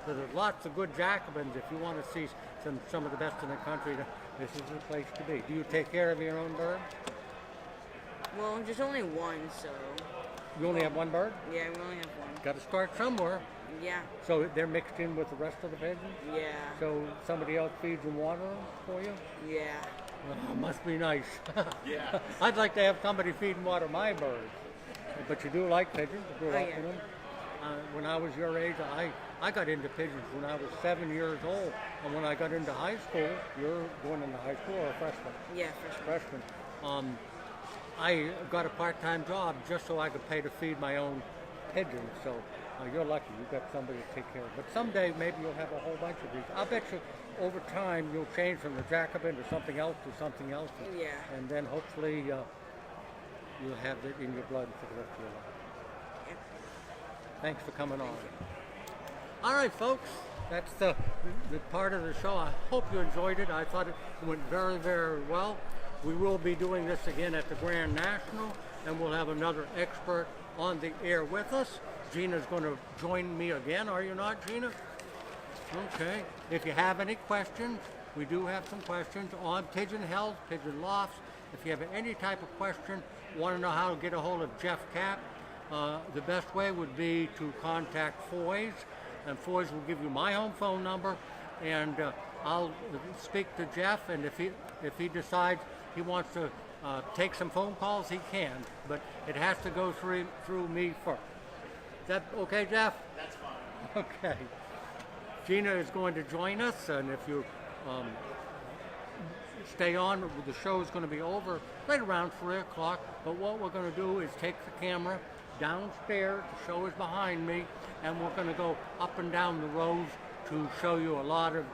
So there's lots of good Jacobins. If you want to see some of the best in the country, this is the place to be. Do you take care of your own bird? Well, there's only one, so You only have one bird? yeah, we only have one. Got to start somewhere. Yeah, So they're mixed in with the rest of the pigeons? yeah, So somebody else feeds and waters them for you? yeah. Oh, must be nice. Yeah. I'd like to have somebody feed and water my birds. But you do like pigeons? You grew Oh, up yeah. with them? When I was your age, I got into pigeons when I was 7 years old. And when I got into high school, you're going into high school or a freshman? Yeah, freshman. Freshman. I got a part-time job just so I could pay to feed my own pigeons. So you're lucky. You've got somebody to take care of. But someday maybe you'll have a whole bunch of these. I'll bet you over time you'll change from the Jacobin to something else to something else. Yeah. And then hopefully you'll have it in your blood for the rest of your life. Yeah. Thanks for coming on. All right, folks. That's the part of the show. I hope you enjoyed it. I thought it went very, very well. We will be doing this again at the Grand National, and we'll have another expert on the air with us. Gina's going to join me again, are you not, Gina? Okay. If you have any questions, we do have some questions on pigeon health, pigeon lofts. If you have any type of question, want to know how to get a hold of Jeff Cap, the best way would be to contact Foy's, and Foy's will give you my home phone number, and I'll speak to Jeff, and if he decides he wants to take some phone calls, he can, but it has to go through me first. Is that okay, Jeff? That's fine. Okay. Gina is going to join us, and if you stay on, the show is going to be over right around 3 o'clock, but what we're going to do is take the camera downstairs, the show is behind me, and we're going to go up and down the rows to show you a lot of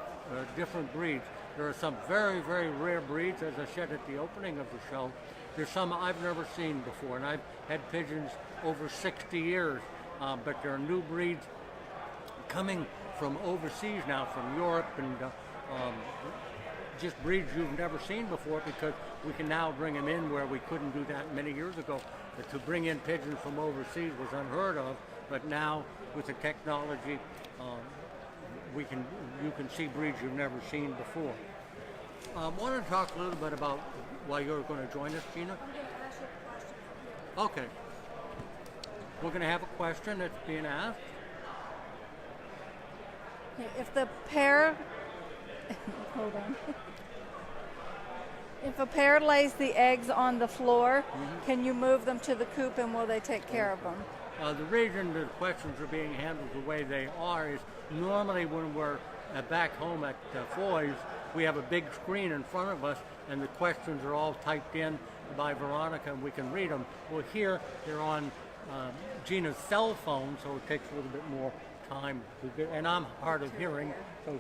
different breeds. There are some very, very rare breeds, as I said at the opening of the show. There's some I've never seen before, and I've had pigeons over 60 years, but there are new breeds coming from overseas now, from Europe, and just breeds you've never seen before, because we can now bring them in where we couldn't do that many years ago. To bring in pigeons from overseas was unheard of, but now with the technology, you can see breeds you've never seen before. I want to talk a little bit about why you're going to join us, Gina. Okay. We're going to have a question that's being asked. If the pair, hold on. If a pair lays the eggs on the floor, can you move them to the coop, and will they take care of them? The reason the questions are being handled the way they are is normally when we're back home at Foy's, we have a big screen in front of us, and the questions are all typed in by Veronica, and we can read them. Well, here they're on Gina's cell phone, so it takes a little bit more time to get, and I'm hard of hearing, so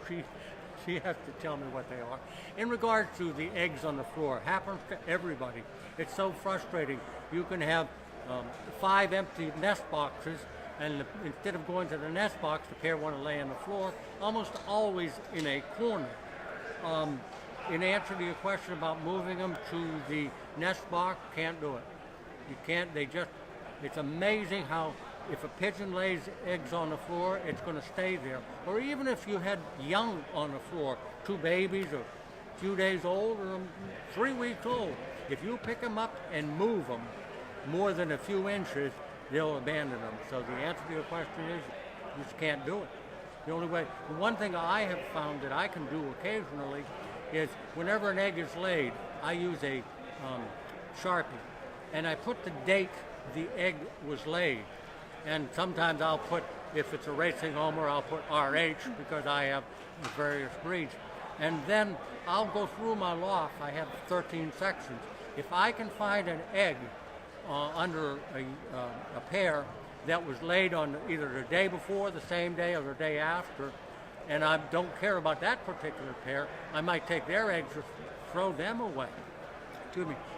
She has to tell me what they are. In regards to the eggs on the floor, it happens to everybody. It's so frustrating. You can have 5 empty nest boxes, and instead of going to the nest box, the pair want to lay on the floor, almost always in a corner. In answer to your question about moving them to the nest box, can't do it. You can't, it's amazing how if a pigeon lays eggs on the floor, it's going to stay there. Or even if you had young on the floor, 2 babies or a few days old or 3 weeks old, if you pick them up and move them more than a few inches, they'll abandon them. So the answer to your question is you just can't do it. The one thing I have found that I can do occasionally is whenever an egg is laid, I use a Sharpie, and I put the date the egg was laid. And sometimes I'll put, if it's a racing homer, I'll put RH because I have various breeds. And then I'll go through my loft. I have 13 sections. If I can find an egg under a pair that was laid on either the day before, the same day, or the day after, and I don't care about that particular pair, I might take their eggs or throw them away.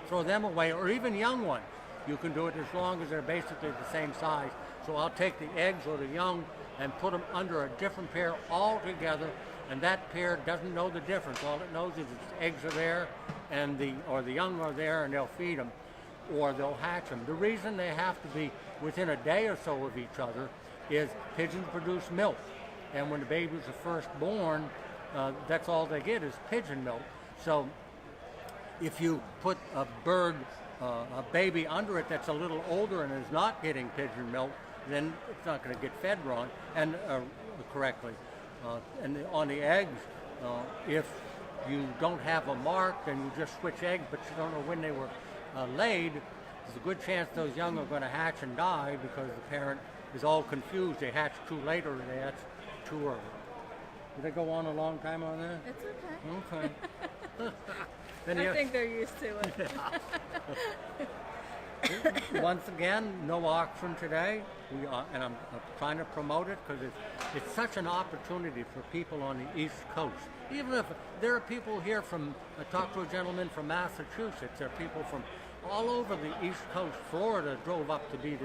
Throw them away, or even young ones. You can do it as long as they're basically the same size. So I'll take the eggs or the young and put them under a different pair altogether, and that pair doesn't know the difference. All it knows is its eggs are there, and the young are there, and they'll feed them, or they'll hatch them. The reason they have to be within a day or so of each other is pigeons produce milk, and when the babies are first born, that's all they get is pigeon milk. So if you put a baby under it that's a little older and is not getting pigeon milk, then it's not going to get fed wrong and correctly. And on the eggs, if you don't have a mark, then you just switch eggs, but you don't know when they were laid. There's a good chance those young are going to hatch and die because the parent is all confused. They hatch too late or they hatch too early. Did they go on a long time on that? It's okay. Okay. Then I think they're used to it. Once again, no auction today. And I'm trying to promote it because it's such an opportunity for people on the East Coast. Even if there are people here I talked to a gentleman from Massachusetts. There are people from all over the East Coast. Florida drove up to be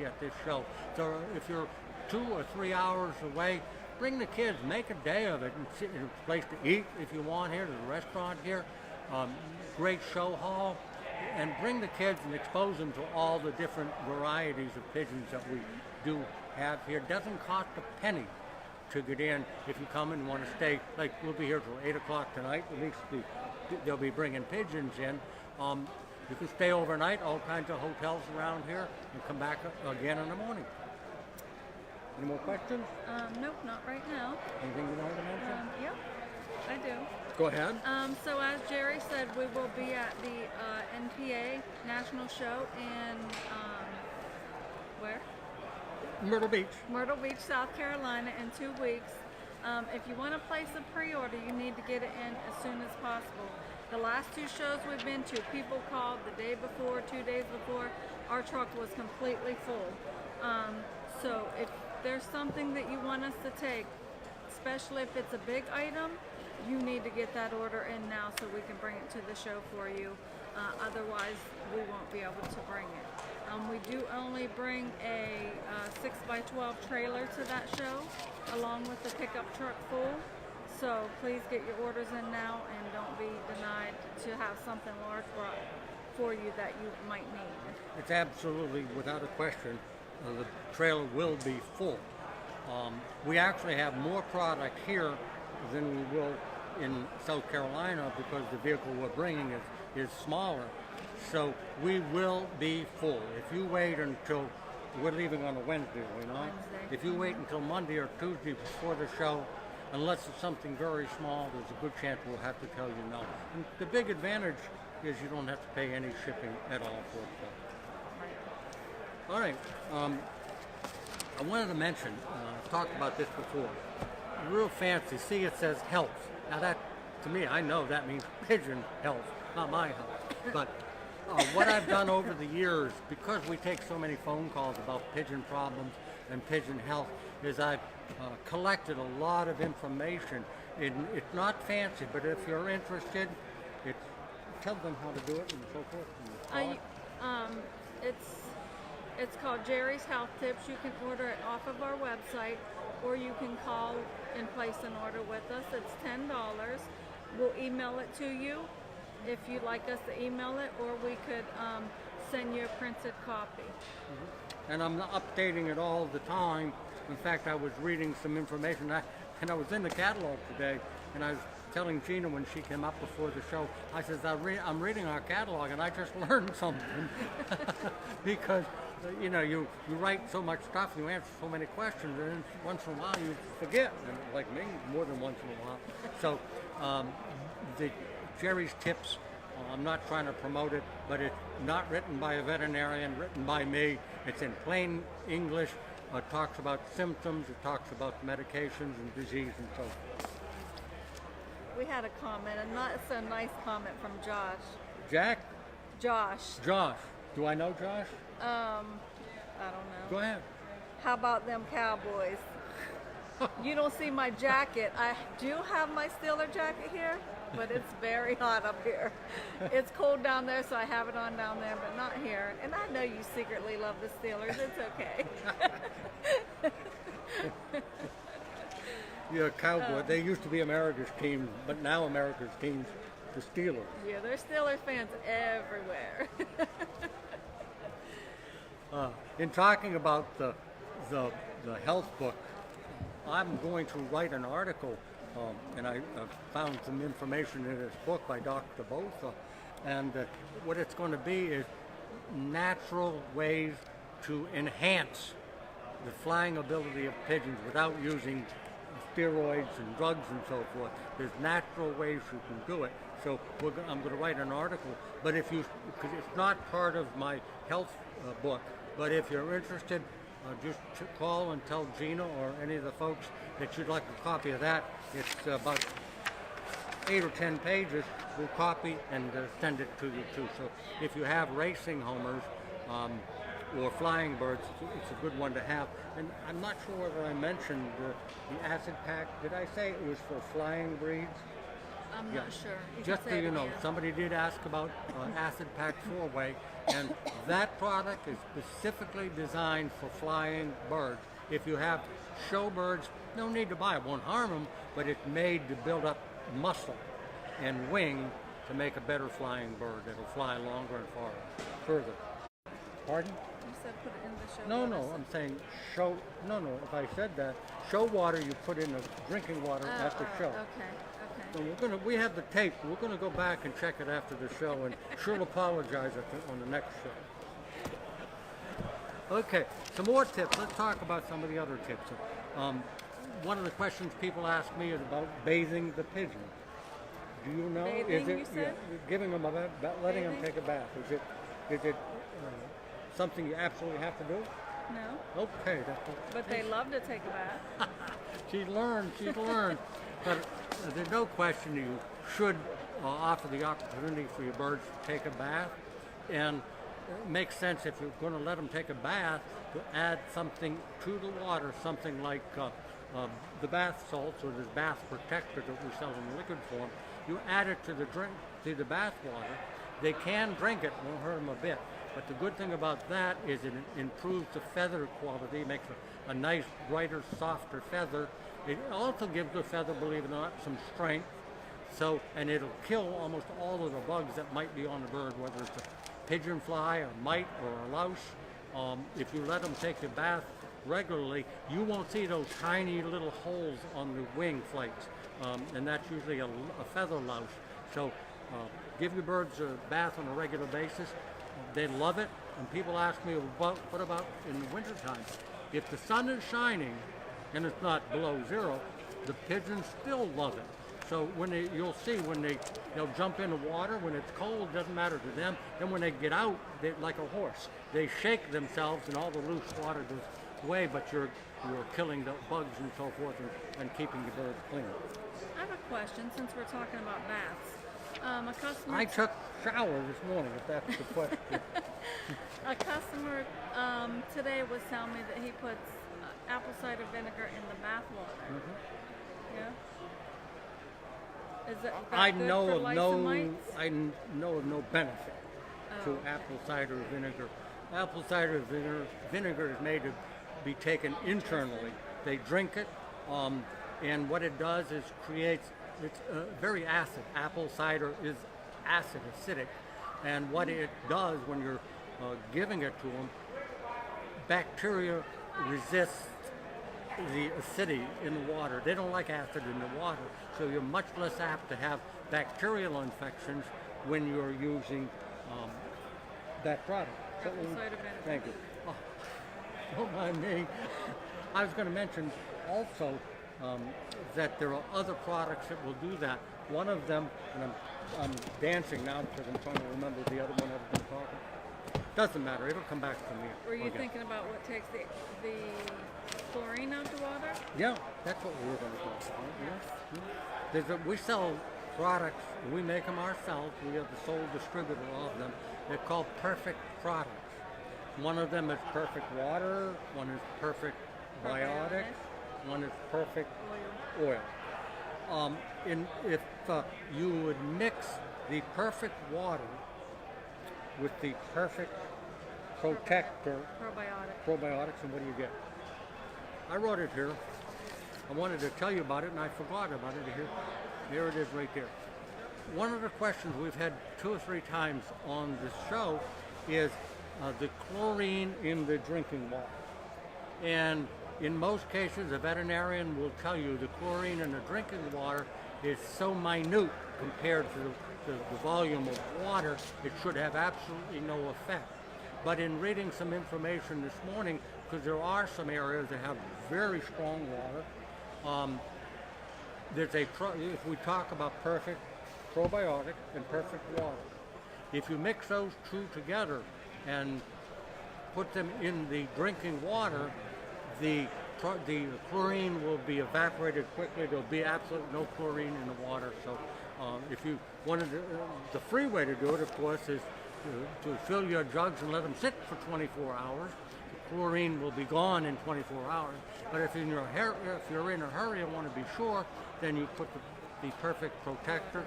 at this show. So if you're 2 or 3 hours away, bring the kids, make a day of it, and sit in a place to eat if you want here. There's a restaurant here, great show hall, and bring the kids and expose them to all the different varieties of pigeons that we do have here. It doesn't cost a penny to get in if you come and want to stay. Like we'll be here till 8 o'clock tonight. At least they'll be bringing pigeons in. You can stay overnight, all kinds of hotels around here, and come back again in the morning. Any more questions? Nope, not right now. Anything you wanted to mention? Yep, I do. Go ahead. So as Jerry said, we will be at the NPA National Show in, where? Myrtle Beach. Myrtle Beach, South Carolina in 2 weeks. If you want to place a pre-order, you need to get it in as soon as possible. The last 2 shows we've been to, people called the day before, 2 days before. Our truck was completely full. So if there's something that you want us to take, especially if it's a big item, you need to get that order in now so we can bring it to the show for you. Otherwise, we won't be able to bring it. We do only bring a 6x12 trailer to that show, along with the pickup truck full. So please get your orders in now and don't be denied to have something large brought for you that you might need. It's absolutely, without a question, the trailer will be full. We actually have more product here than we will in South Carolina because the vehicle we're bringing is smaller. So we will be full. If you wait until, we're leaving on a Wednesday, are we not? Wednesday. If you wait until Monday or Tuesday before the show, unless it's something very small, there's a good chance we'll have to tell you no. And the big advantage is you don't have to pay any shipping at all for it. All right. I wanted to mention, I've talked about this before, real fancy. See, it says health. Now that, to me, I know that means pigeon health, not my health. But what I've done over the years, because we take so many phone calls about pigeon problems and pigeon health, is I've collected a lot of information It's not fancy, but if you're interested, it's tell them how to do it and so forth. And It's called Jerry's Health Tips. You can order it off of our website, or you can call and place an order with us. It's $10. We'll email it to you if you'd like us to email it, or we could send you a printed copy. And I'm updating it all the time. In fact, I was reading some information, and I was in the catalog today, and I was telling Gina when she came up before the show, I says, I'm reading our catalog, and I just learned something. Because, you know, you write so much stuff, you answer so many questions, and once in a while you forget, and like me, more than once in a while. So, the Jerry's Tips, I'm not trying to promote it, but it's not written by a veterinarian, written by me. It's in plain English. It talks about symptoms, it talks about medications and disease and so forth. We had a comment, and that's a nice comment from Josh. Jack? Josh. Josh. Do I know Josh? I don't know. Go ahead. How about them Cowboys? You don't see my jacket. I do have my Steeler jacket here, but it's very hot up here. It's cold down there, so I have it on down there, but not here. And I know you secretly love the Steelers. It's okay. Yeah, Cowboy. They used to be America's team, but now America's team's the Steelers. Yeah, there's Steelers fans everywhere. In talking about the health book, I'm going to write an article, and I found some information in this book by Dr. Botha, and what it's going to be is natural ways to enhance the flying ability of pigeons without using steroids and drugs and so forth. There's natural ways you can do it. So I'm going to write an article, but because it's not part of my health book, but if you're interested, just call and tell Gina or any of the folks that you'd like a copy of that. It's about 8 or 10 pages. We'll copy and send it to you too. So if you have racing homers or flying birds, it's a good one to have. And I'm not sure whether I mentioned the acid pack. Did I say it was for flying breeds? I'm not sure. You Just can so say you it know, again. somebody did ask about acid pack 4-way, and that product is specifically designed for flying birds. If you have show birds, no need to buy it. Won't harm them, but it's made to build up muscle and wing to make a better flying bird that'll fly longer and further. Pardon? You said put it in the show. No, notice. I'm saying show. No. If I said that, show water you put in the drinking water at the show. Okay. So we have the tape. We're gonna go back and check it after the show, and she'll apologize on the next show. Okay, some more tips. Let's talk about some of the other tips. One of the questions people ask me is about bathing the pigeon. Do you know? Bathing, you said? Giving them letting them Bathing? take a bath? Is it something you absolutely have to do? No, Okay, but they love to take a bath. She's learned. But there's no question you should offer the opportunity for your birds to take a bath. And it makes sense if you're going to let them take a bath to add something to the water, something like the bath salts or this bath protector that we sell in liquid form. You add it to the bath water. They can drink it, won't hurt them a bit. But the good thing about that is it improves the feather quality, makes a nice, brighter, softer feather. It also gives the feather, believe it or not, some strength. So, and it'll kill almost all of the bugs that might be on the bird, whether it's a pigeon fly, a mite, or a louse. If you let them take a bath regularly, you won't see those tiny little holes on the wing flakes, and that's usually a feather louse. So, give your birds a bath on a regular basis. They love it, and people ask me, what about in the wintertime? If the sun is shining and it's not below zero, the pigeons still love it. So you'll see when they'll jump in the water when it's cold, doesn't matter to them. Then when they get out, they're like a horse. They shake themselves and all the loose water goes away, but you're killing the bugs and so forth and keeping your birds clean. I have a question since we're talking about baths. A customer. I took shower this morning, if that's the question. A customer today was telling me that he puts apple cider vinegar in the bath water. Mm-hmm. Yeah. Is that I good know for of lice no, and mites? know of no benefit to okay. apple cider vinegar. Apple cider vinegar is made to be taken internally. They drink it, and what it does is creates, it's very acid. Apple cider is acid, acidic, and what it does when you're giving it to them, bacteria resist the acidity in the water. They don't like acid in the water, so you're much less apt to have bacterial infections when you're using that product. So, Apple cider vinegar. thank you. Oh, don't mind me. I was going to mention also that there are other products that will do that. One of them, and I'm dancing now because I'm trying to remember the other one I've been talking. Doesn't matter. It'll come back to me. Were you again. thinking about what takes the chlorine out the water? Yeah, that's what we were going to talk about. Yeah. We sell products. We make them ourselves. We are the sole distributor of them. They're called Perfect products. One of them is Perfect Water. One is Perfect Biotic. One is Perfect Oil. If you would mix the Perfect Water with the Perfect Protector probiotics, and what do you get? I wrote it here. I wanted to tell you about it, and I forgot about it here. There it is right there. One of the questions we've had 2 or 3 times on this show is the chlorine in the drinking water. And in most cases, a veterinarian will tell you the chlorine in the drinking water is so minute compared to the volume of water, it should have absolutely no effect. But in reading some information this morning, because there are some areas that have very strong water, if we talk about Perfect Probiotic and Perfect Water, if you mix those two together and put them in the drinking water, the chlorine will be evaporated quickly. There'll be absolutely no chlorine in the water. So if you wanted the free way to do it, of course, is to fill your jugs and let them sit for 24 hours. The chlorine will be gone in 24 hours. But if you're in a hurry and want to be sure, then you put the Perfect Protector,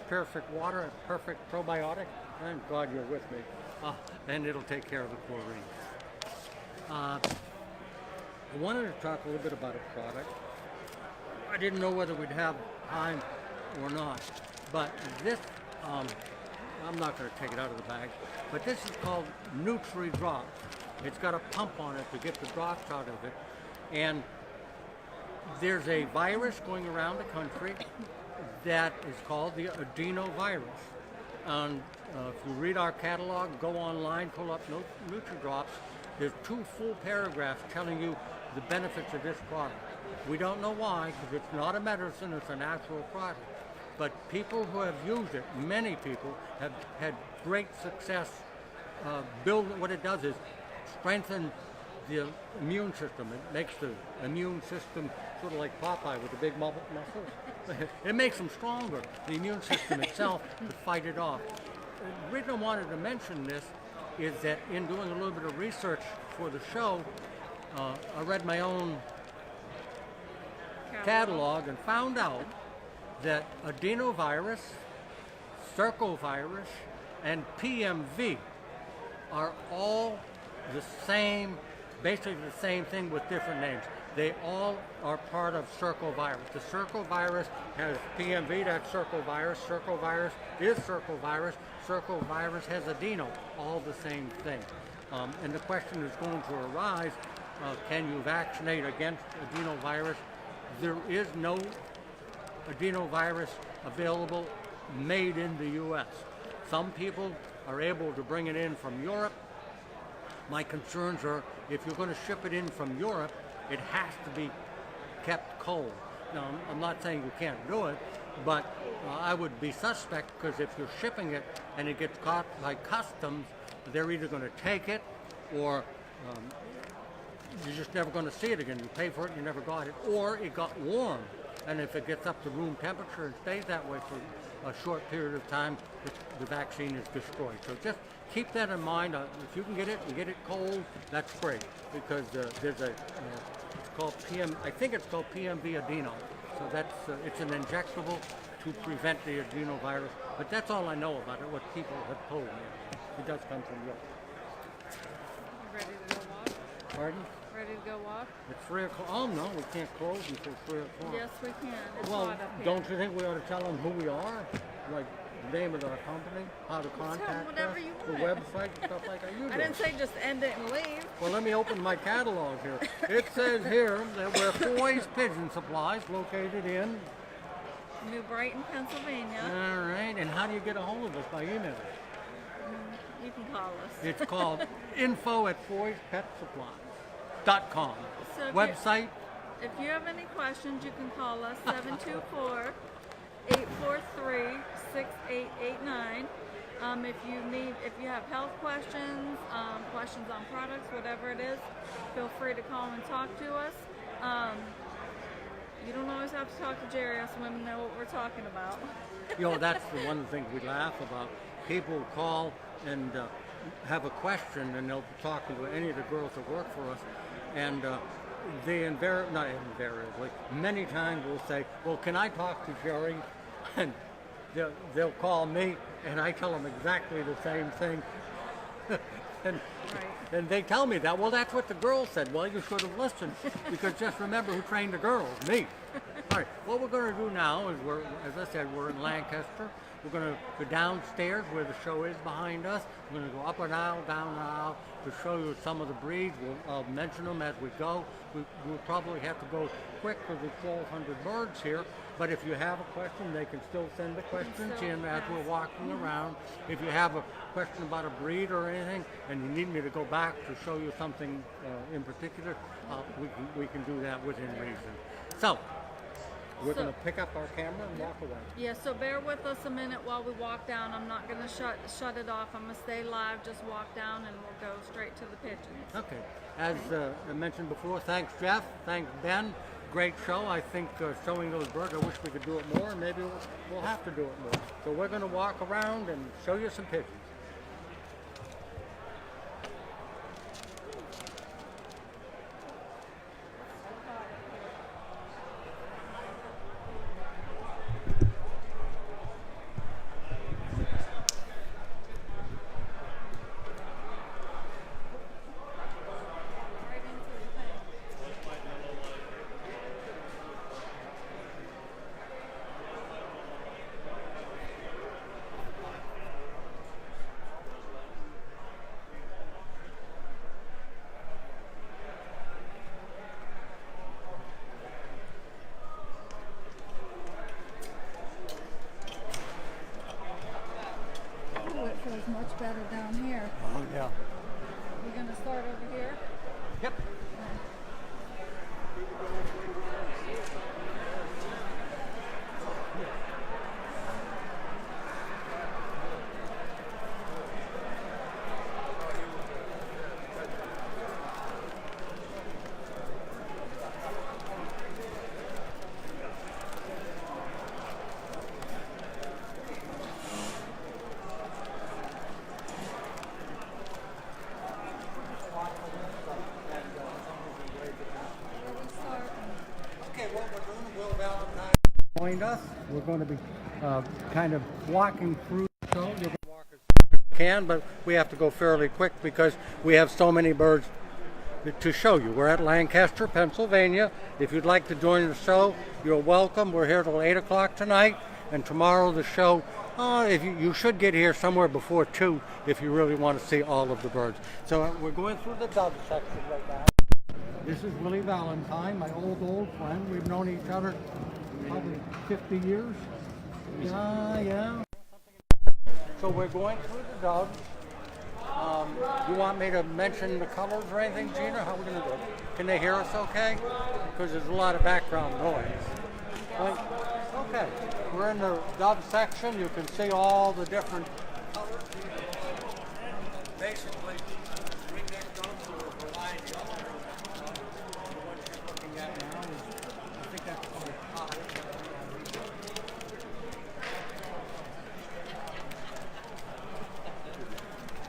Perfect Water, and Perfect Probiotic. Thank God you're with me. And it'll take care of the chlorine. I wanted to talk a little bit about a product. I didn't know whether we'd have time or not, but this, I'm not going to take it out of the bag, but this is called Nutri Drops. It's got a pump on it to get the drops out of it, and there's a virus going around the country that is called the adenovirus. And if you read our catalog, go online, pull up Nutri Drops. There's 2 full paragraphs telling you the benefits of this product. We don't know why, because it's not a medicine, it's a natural product. But people who have used it, many people, have had great success building. What it does is strengthen the immune system. It makes the immune system sort of like Popeye with the big muscles. It makes them stronger, the immune system itself, to fight it off. The reason I wanted to mention this is that in doing a little bit of research for the show, I read my own catalog and found out that adenovirus, circovirus, and PMV are all the same, basically the same thing with different names. They all are part of circovirus. The circovirus has PMV, that's circovirus. Circovirus is circovirus. Circovirus has adeno, all the same thing. And the question is going to arise, can you vaccinate against adenovirus? There is no adenovirus available made in the U.S. Some people are able to bring it in from Europe. My concerns are, if you're going to ship it in from Europe, it has to be kept cold. Now, I'm not saying you can't do it, but I would be suspect, because if you're shipping it and it gets caught by customs, they're either going to take it or you're just never going to see it again. You pay for it and you never got it. Or it got warm, and if it gets up to room temperature and stays that way for a short period of time, the vaccine is destroyed. So just keep that in mind. If you can get it and get it cold, that's great, because there's it's called I think it's called PMV adeno. So that's it's an injectable to prevent the adenovirus. But that's all I know about it. What people have told me. It does come from Europe. Ready to go walk? Pardon? Ready to go walk? It's 3 o'clock. Oh no, we can't close until 3 o'clock. Yes, we can. It's Well, hot up here. don't you think we ought to tell them who we are? Like the name of our company, how to contact whatever us, you the want. website, and stuff like that. You I do. didn't say just end it and leave. Well, let me open my catalog here. It says here that we're Foy's Pigeon Supplies, located in. New Brighton, Pennsylvania. All right, and how do you get a hold of us? By email? You can call us. It's called info@foyspetsupply.com. So if Website. If you have any questions, you can call us 724-843-6889. If you have health questions, questions on products, whatever it is, feel free to call and talk to us. You don't always have to talk to Jerry. Us women know what we're talking about. You know, that's the one thing we laugh about. People call and have a question, and they'll be talking to any of the girls that work for us, and they not invariably, many times will say, well, can I talk to Jerry? And they'll call me, and I tell them exactly the same thing. and, Right. and they tell me that. Well, that's what the girls said. Well, you should have listened, because just remember who trained the girls, me. All right, what we're going to do now is as I said, we're in Lancaster. We're going to go downstairs where the show is behind us. We're going to go up an aisle, down an aisle to show you some of the breeds. I'll mention them as we go. We'll probably have to go quick for the 1,200 birds here. But if you have a question, they can still send the questions in as we're walking around. If you have a question about a breed or anything, and you need me to go back to show you something in particular, we can do that within reason. So, we're going to pick up our camera and walk away. Yeah, so bear with us a minute while we walk down. I'm not going to shut it off. I'm going to stay live, just walk down, and we'll go straight to the pigeons. Okay. As I mentioned before, thanks, Jeff. Thanks, Ben. Great show. I think showing those birds, I wish we could do it more, and maybe we'll have to do it more. So we're going to walk around and show you some pigeons. It feels much better down here. Oh, yeah. We're going to start over here. Yep. Okay, what we're doing, Will Valentine joined us. We're going to be kind of walking through the show. You can walk as fast as you can, but we have to go fairly quick because we have so many birds to show you. We're at Lancaster, Pennsylvania. If you'd like to join the show, you're welcome. We're here till 8 o'clock tonight, and tomorrow the show, if you should get here somewhere before 2 if you really want to see all of the birds. So we're going through the dove section right now. This is Willie Valentine, my old friend. We've known each other probably 50 years. Yeah. So we're going through the doves. You want me to mention the colors or anything, Gina? How are we going to do it? Can they hear us okay? Because there's a lot of background noise. Right? Okay. We're in the dove section. You can see all the different colors. Basically, ringneck doves are a variety of them. The one you're looking at now is, I think that's called hot.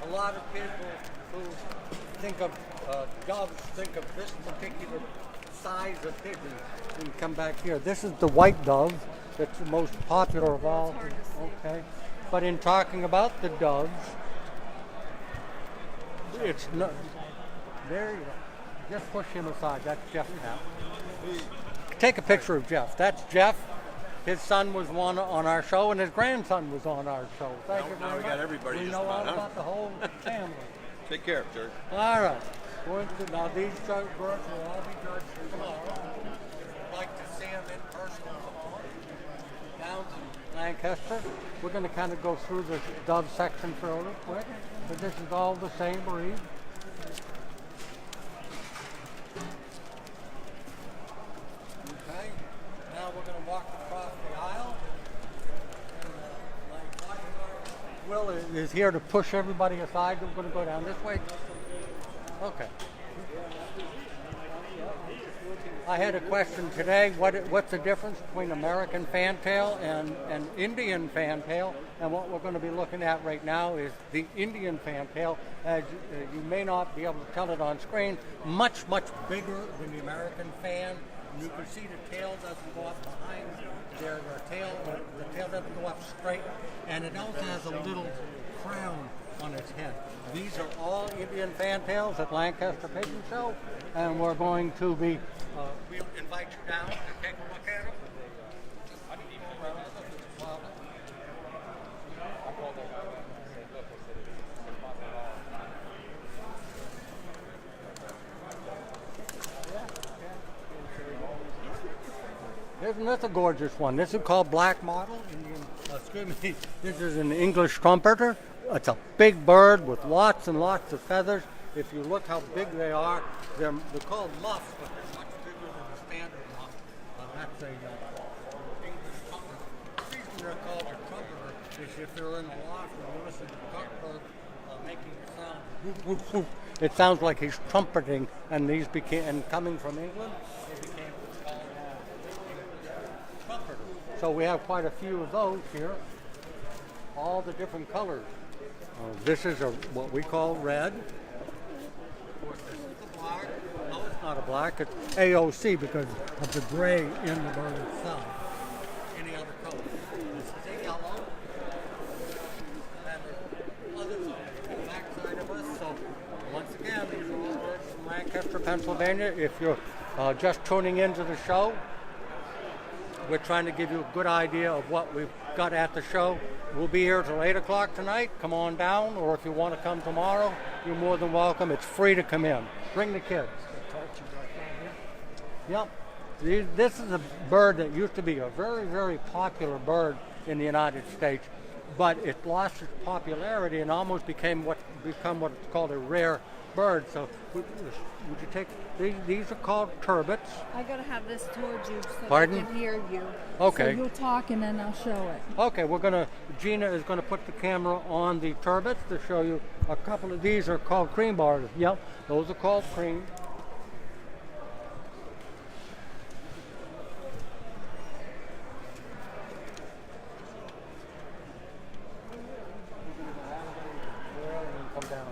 A lot of people who think of doves think of this particular size of pigeons. We can come back here. This is the white dove. That's the most popular of all. hard to see. Okay. But in talking about the doves, it's not. There you go. Just push him aside. That's Jeff now. Take a picture of Jeff. That's Jeff. His son was one on our show, and his grandson was on our show. Thank you very Now we much. got everybody We just know all about, huh? about the whole family. Take care, Jerry. All right. Now these birds will all be judged tomorrow. I'd like to see them in person tomorrow. Down to Lancaster. We're going to kind of go through the dove section fairly quick, but this is all the same breed. Okay. Now we're going to walk across the aisle. Will is here to push everybody aside. We're going to go down this way. Okay. I had a question today. What's the difference between American fantail and Indian fantail? And what we're going to be looking at right now is the Indian fantail. As you may not be able to tell it on screen, much bigger than the American fan. And you can see the tail doesn't go up behind their tail. The tail doesn't go up straight, and it also has a little crown on its head. These are all Indian fantails at Lancaster Pigeon Show, and we're going to be, we'll invite you down to take a look at them. Isn't this a gorgeous one? This is called Black Model. Excuse me. This is an English trumpeter. It's a big bird with lots and lots of feathers. If you look how big they are, they're called muffs, but they're much bigger than the standard muff. That's a English trumpeter. The reason they're called a trumpeter is if they're in the loft and you listen to the cockbird making the sound, whoop, whoop, whoop, it sounds like he's trumpeting. And these became, and coming from England, they became called trumpeter. So we have quite a few of those here, all the different colors. This is what we call red. Of course, this is the black. No, it's not a black. It's AOC because of the gray in the bird itself. Any other color? This is a yellow. And there are others on the back side of us. So once again, these are all birds from Lancaster, Pennsylvania. If you're just tuning into the show, we're trying to give you a good idea of what we've got at the show. We'll be here till 8 o'clock tonight. Come on down, or if you want to come tomorrow, you're more than welcome. It's free to come in. Bring the kids. Yep. This is a bird that used to be a very, very popular bird in the United States, but it lost its popularity and almost become what's called a rare bird. So would you take these are called turbits. I gotta have this towards you so Pardon? I can hear you. Okay. So you'll talk and then I'll show it. Okay, Gina is gonna put the camera on the turbits to show you a couple of these are called cream bars. Yep, those are called cream. Come down.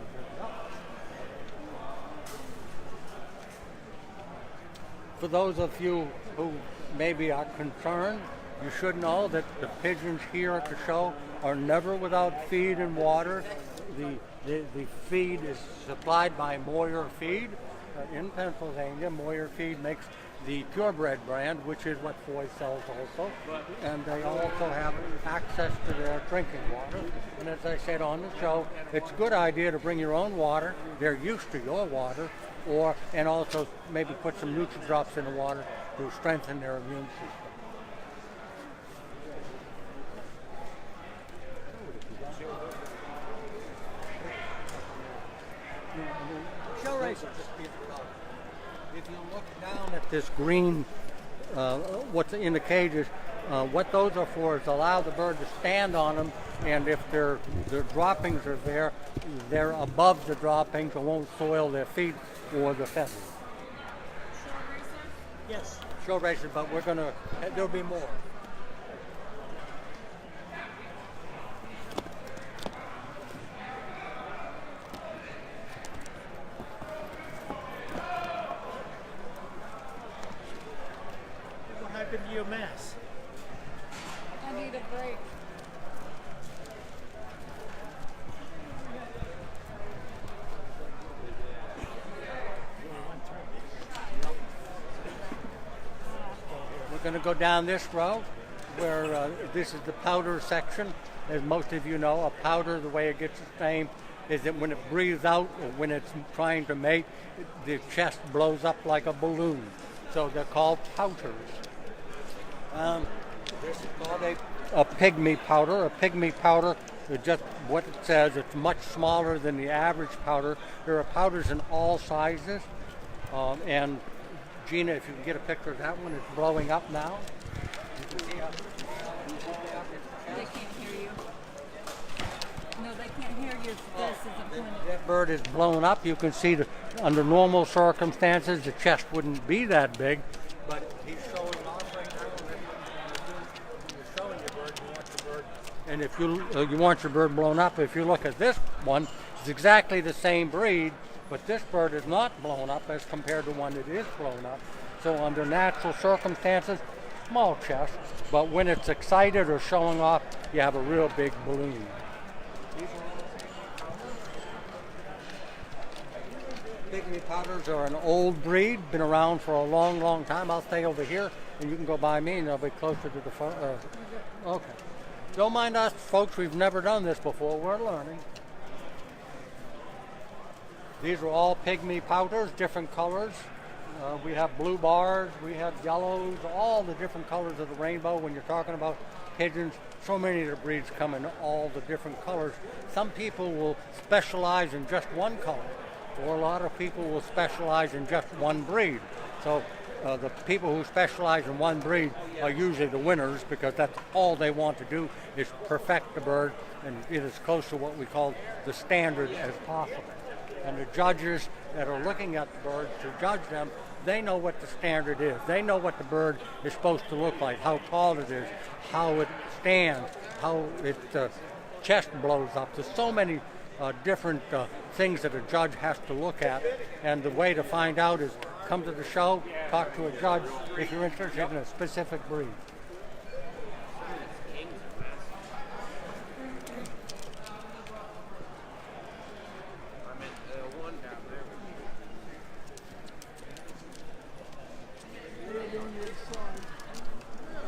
For those of you who maybe are concerned, you should know that the pigeons here at the show are never without feed and water. The feed is supplied by Moyer Feed in Pennsylvania. Moyer Feed makes the purebred brand, which is what Foy sells also. And they also have access to their drinking water. And as I said on the show, it's a good idea to bring your own water. They're used to your water. And also maybe put some Nutri-Drops in the water to strengthen their immune system. Show racer. If you look down at this green, what's in the cages, what those are for is allow the bird to stand on them, and if their droppings are there, they're above the droppings, it won't soil their feet or the feathers. Yes. Show racer, but there'll be more. happened to your mask? I need a break. We're going to go down this row where this is the powder section. As most of you know, a powder, the way it gets its name, is that when it breathes out or when it's trying to mate, the chest blows up like a balloon. So they're called powders. This is called a pygmy powder. A pygmy powder is just what it says. It's much smaller than the average powder. There are powders in all sizes. And Gina, if you can get a picture of that one, it's blowing up now. You can see how They can't hear you. No, they can't hear you. This isn't pointed. that bird is blown up. You can see that under normal circumstances, the chest wouldn't be that big, but he's showing off right now. He's showing your bird. You want your bird, and if you want your bird blown up, if you look at this one, it's exactly the same breed, but this bird is not blown up as compared to one that is blown up. So under natural circumstances, small chest, but when it's excited or showing off, you have a real big balloon. Pygmy powders are an old breed, been around for a long, long time. I'll stay over here, and you can go by me, and I'll be closer to the front. Okay. Don't mind us, folks. We've never done this before. We're learning. These are all pygmy powders, different colors. We have blue bars, we have yellows, all the different colors of the rainbow. When you're talking about pigeons, so many of the breeds come in all the different colors. Some people will specialize in just one color, or a lot of people will specialize in just one breed. So the people who specialize in one breed are usually the winners, because that's all they want to do is perfect the bird and get as close to what we call the standard as possible. And the judges that are looking at the bird to judge them, they know what the standard is. They know what the bird is supposed to look like, how tall it is, how it stands, how its chest blows up. There's so many different things that a judge has to look at, and the way to find out is come to the show, talk to a judge if you're interested in a specific breed.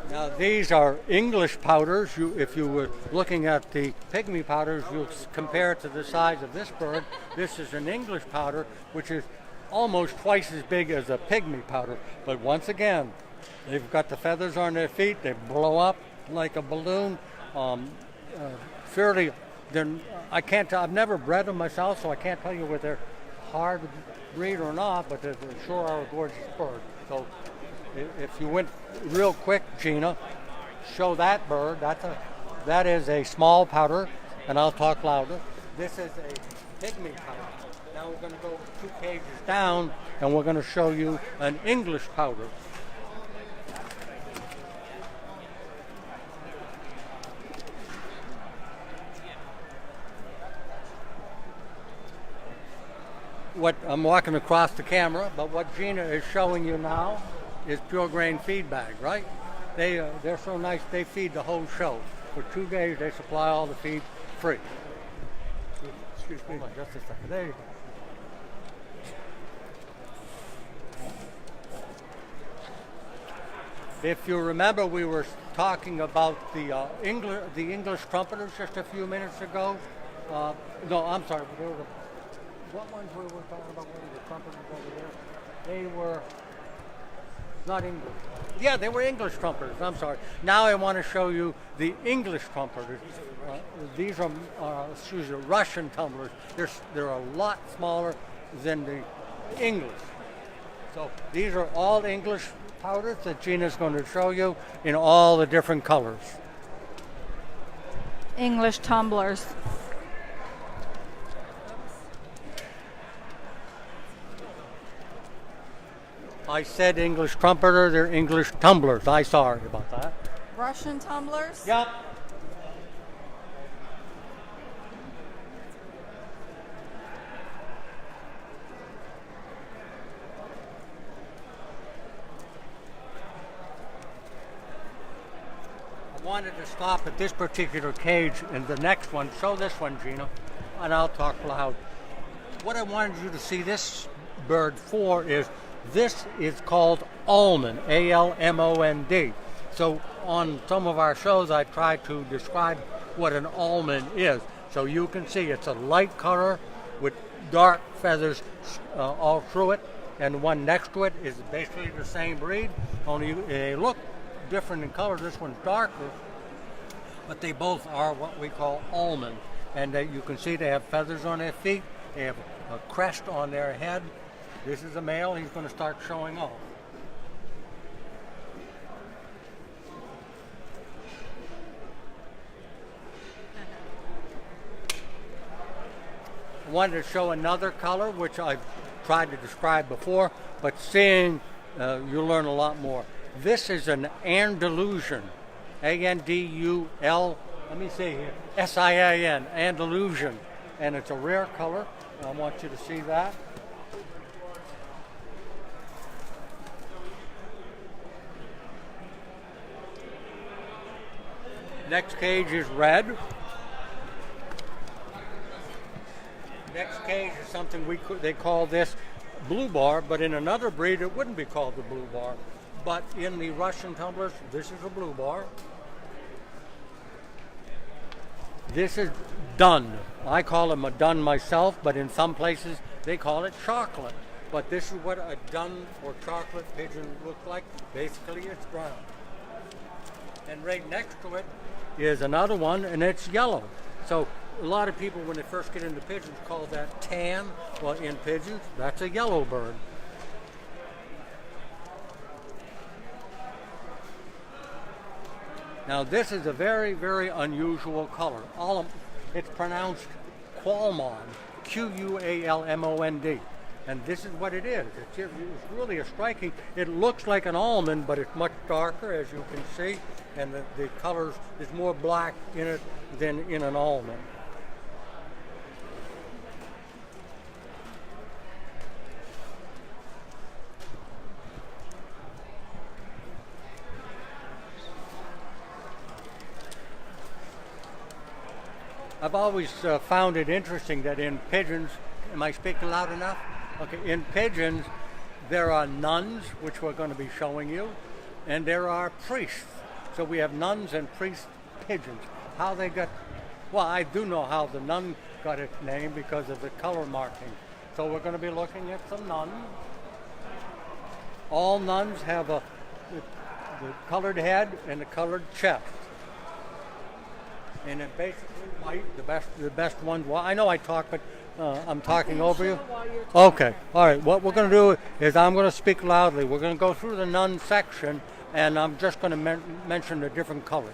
Now these are English powders. If you were looking at the pygmy powders, you'll compare it to the size of this bird. This is an English powder, which is almost twice as big as a pygmy powder. But once again, they've got the feathers on their feet. They blow up like a balloon. I can't tell. I've never bred them myself, so I can't tell you whether they're hard to breed or not. But they sure are a gorgeous bird. So if you went real quick, Gina, show that bird. That is a small powder, and I'll talk louder. This is a pygmy powder. Now we're going to go 2 cages down, and we're going to show you an English powder. I'm walking across the camera, but what Gina is showing you now is pure grain feed bag, right? They're so nice, they feed the whole show. For 2 days, they supply all the feed free. Excuse me. Hold on just a second. There you go. If you remember, we were talking about the English trumpeters just a few minutes ago. No, I'm sorry. What ones we were talking about? What were the trumpeters over there? They were not English. Yeah, they were English trumpeters. I'm sorry. Now I want to show you the English trumpeters. These are Russian tumblers. They're a lot smaller than the English. So these are all English powders that Gina's going to show you in all the different colors. English tumblers. I said English trumpeter, they're English tumblers. I'm sorry about that. Russian tumblers? Yep. wanted to stop at this particular cage and the next one. Show this one, Gina, and I'll talk loud. What I wanted you to see this bird for is this is called almond, A-L-M-O-N-D. So on some of our shows, I try to describe what an almond is. So you can see it's a light color with dark feathers all through it, and the one next to it is basically the same breed, only they look different in color. This one's darker, but they both are what we call almond. And you can see they have feathers on their feet, they have a crest on their head. This is a male, he's going to start showing off. I wanted to show another color, which I've tried to describe before, but seeing, you'll learn a lot more. This is an Andalusian, A-N-D-U-L, let me see here, S-I-A-N, Andalusian, and it's a rare color. I want you to see that. Next cage is red. Next cage is something they call this blue bar, but in another breed it wouldn't be called the blue bar. But in the Russian tumblers, this is a blue bar. This is dun. I call them a dun myself, but in some places they call it chocolate. But this is what a dun or chocolate pigeon looks like. Basically, it's brown. And right next to it is another one, and it's yellow. So a lot of people, when they first get into pigeons, call that tan. Well, in pigeons, that's a yellow bird. Now this is a very, very unusual color. It's pronounced qualmond, Q-U-A-L-M-O-N-D. And this is what it is. It's really a striking, it looks like an almond, but it's much darker, as you can see. And the colors, there's more black in it than in an almond. I've always found it interesting that in pigeons, am I speaking loud enough? Okay, in pigeons, there are nuns, which we're going to be showing you, and there are priests. So we have nuns and priest pigeons. How they got, well, I do know how the nun got its name because of the color marking. So we're going to be looking at some nuns. All nuns have the colored head and the colored chest. And it basically white, the best ones. Well, I know I talk, but I'm talking over you. Okay, all right. What we're going to do is I'm going to speak loudly. We're going to go through the nun section, and I'm just going to mention the different colors.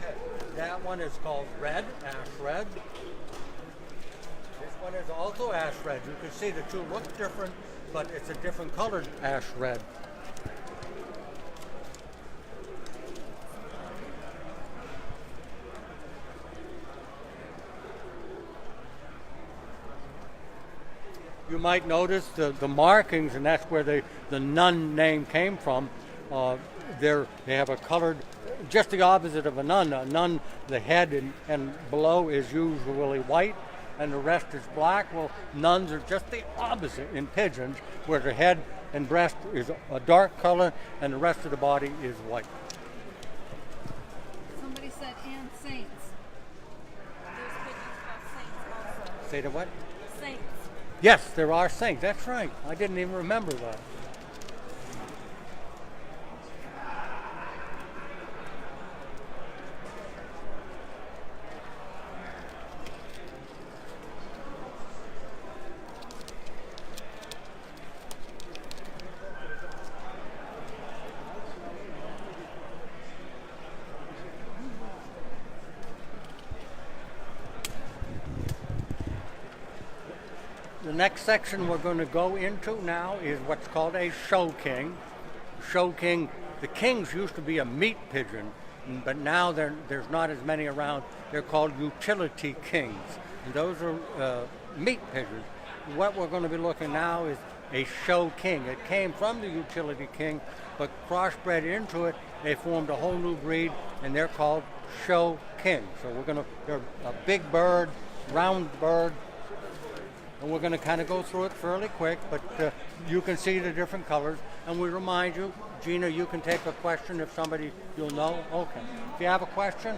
Okay. That one is called red, ash red. This one is also ash red. You can see the two look different, but it's a different colored ash red. You might notice the markings, and that's where the nun name came from. They have a colored, just the opposite of a nun. A nun, the head and below is usually white, and the rest is black. Well, nuns are just the opposite in pigeons, where the head and breast is a dark color, and the rest of the body is white. Somebody said and saints. There's pigeons called saints also. Say the what? Saints. Yes, there are saints. That's right. I didn't even remember that. The next section we're going to go into now is what's called a show king. Show king, the kings used to be a meat pigeon, but now there's not as many around. They're called utility kings. And those are meat pigeons. What we're going to be looking now is a show king. It came from the utility king, but crossbred into it, they formed a whole new breed, and they're called show king. So they're a big bird, round bird, and we're gonna kind of go through it fairly quick, but you can see the different colors. And we remind you, Gina, you can take a question if somebody you'll know. Okay. If you have a question,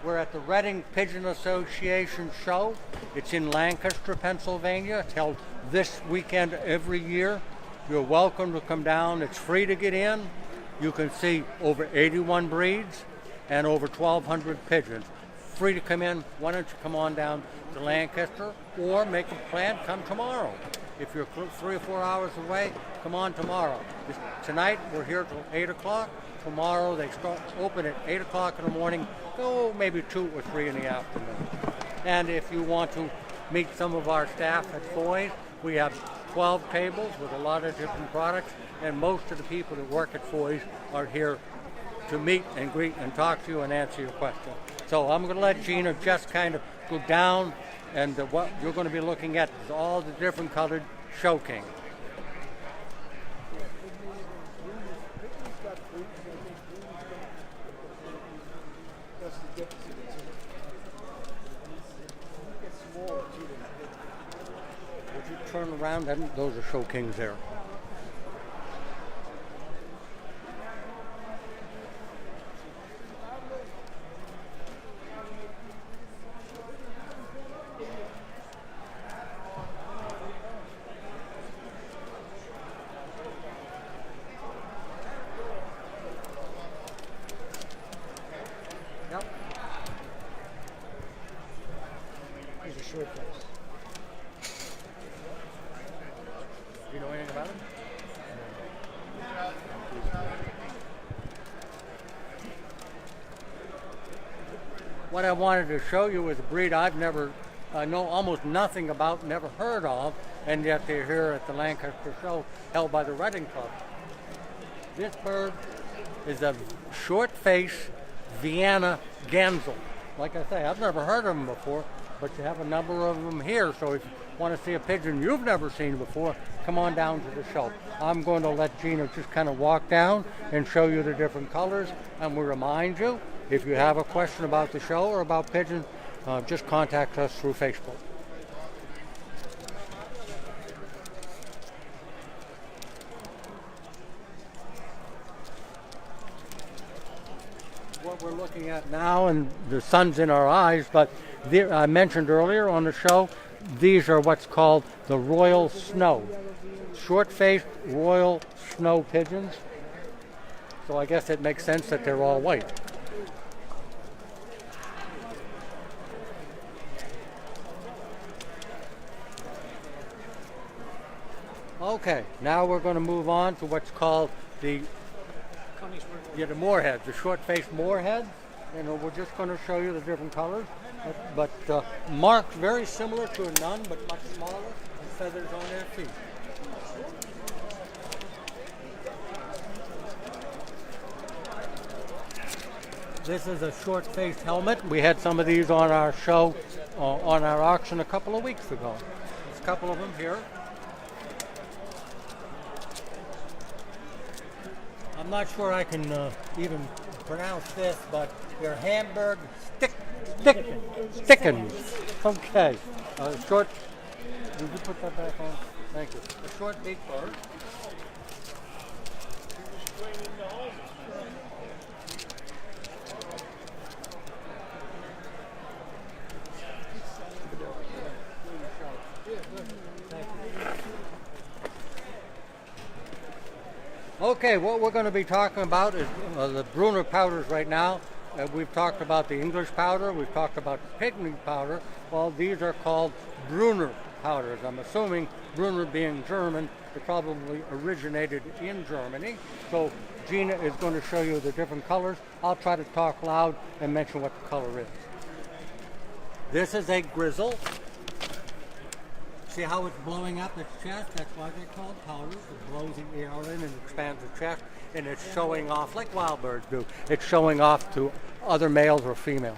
we're at the Reading Pigeon Association show. It's in Lancaster, Pennsylvania. It's held this weekend every year. You're welcome to come down. It's free to get in. You can see over 81 breeds and over 1,200 pigeons. Free to come in. Why don't you come on down to Lancaster or make a plan, come tomorrow. If you're 3 or 4 hours away, come on tomorrow. Tonight we're here till 8 o'clock. Tomorrow they open at 8 o'clock in the morning, go maybe 2 or 3 in the afternoon. And if you want to meet some of our staff at Foy's, we have 12 tables with a lot of different products, and most of the people that work at Foy's are here to meet and greet and talk to you and answer your questions. So I'm going to let Gina just kind of go down, and what you're going to be looking at is all the different colored show king. Would you turn around? Those are show kings there. Yep. He's a short face. Do you know anything about him? What I wanted to show you is a breed I've never know almost nothing about, never heard of, and yet they're here at the Lancaster show held by the Reading Club. This bird is a short-faced Vienna Gansel. Like I say, I've never heard of them before, but you have a number of them here, so if you want to see a pigeon you've never seen before, come on down to the show. I'm going to let Gina just kind of walk down and show you the different colors, and we remind you, if you have a question about the show or about pigeons, just contact us through Facebook. What we're looking at now, and the sun's in our eyes, but I mentioned earlier on the show, these are what's called the Royal Snow. Short-faced Royal Snow pigeons. So I guess it makes sense that they're all white. Okay, now we're going to move on to what's called the moorheads, the short-faced moorheads, and we're just going to show you the different colors, but marked very similar to a nun, but much smaller, and feathers on their feet. This is a short-faced helmet. We had some of these on our show, on our auction a couple of weeks ago. There's a couple of them here. I'm not sure I can even pronounce this, but they're Hamburg stickens. Okay. Short. Did you put that back on? Thank you. A short beak bird. Okay, what we're going to be talking about is the Brunner powders right now. We've talked about the English powder, we've talked about pygmy powder. Well, these are called Brunner powders. I'm assuming Brunner being German, it probably originated in Germany. So Gina is going to show you the different colors. I'll try to talk loud and mention what the color is. This is a grizzle. See how it's blowing up its chest? That's why they're called powders. It blows the air in and expands the chest, and it's showing off, like wild birds do, it's showing off to other males or females.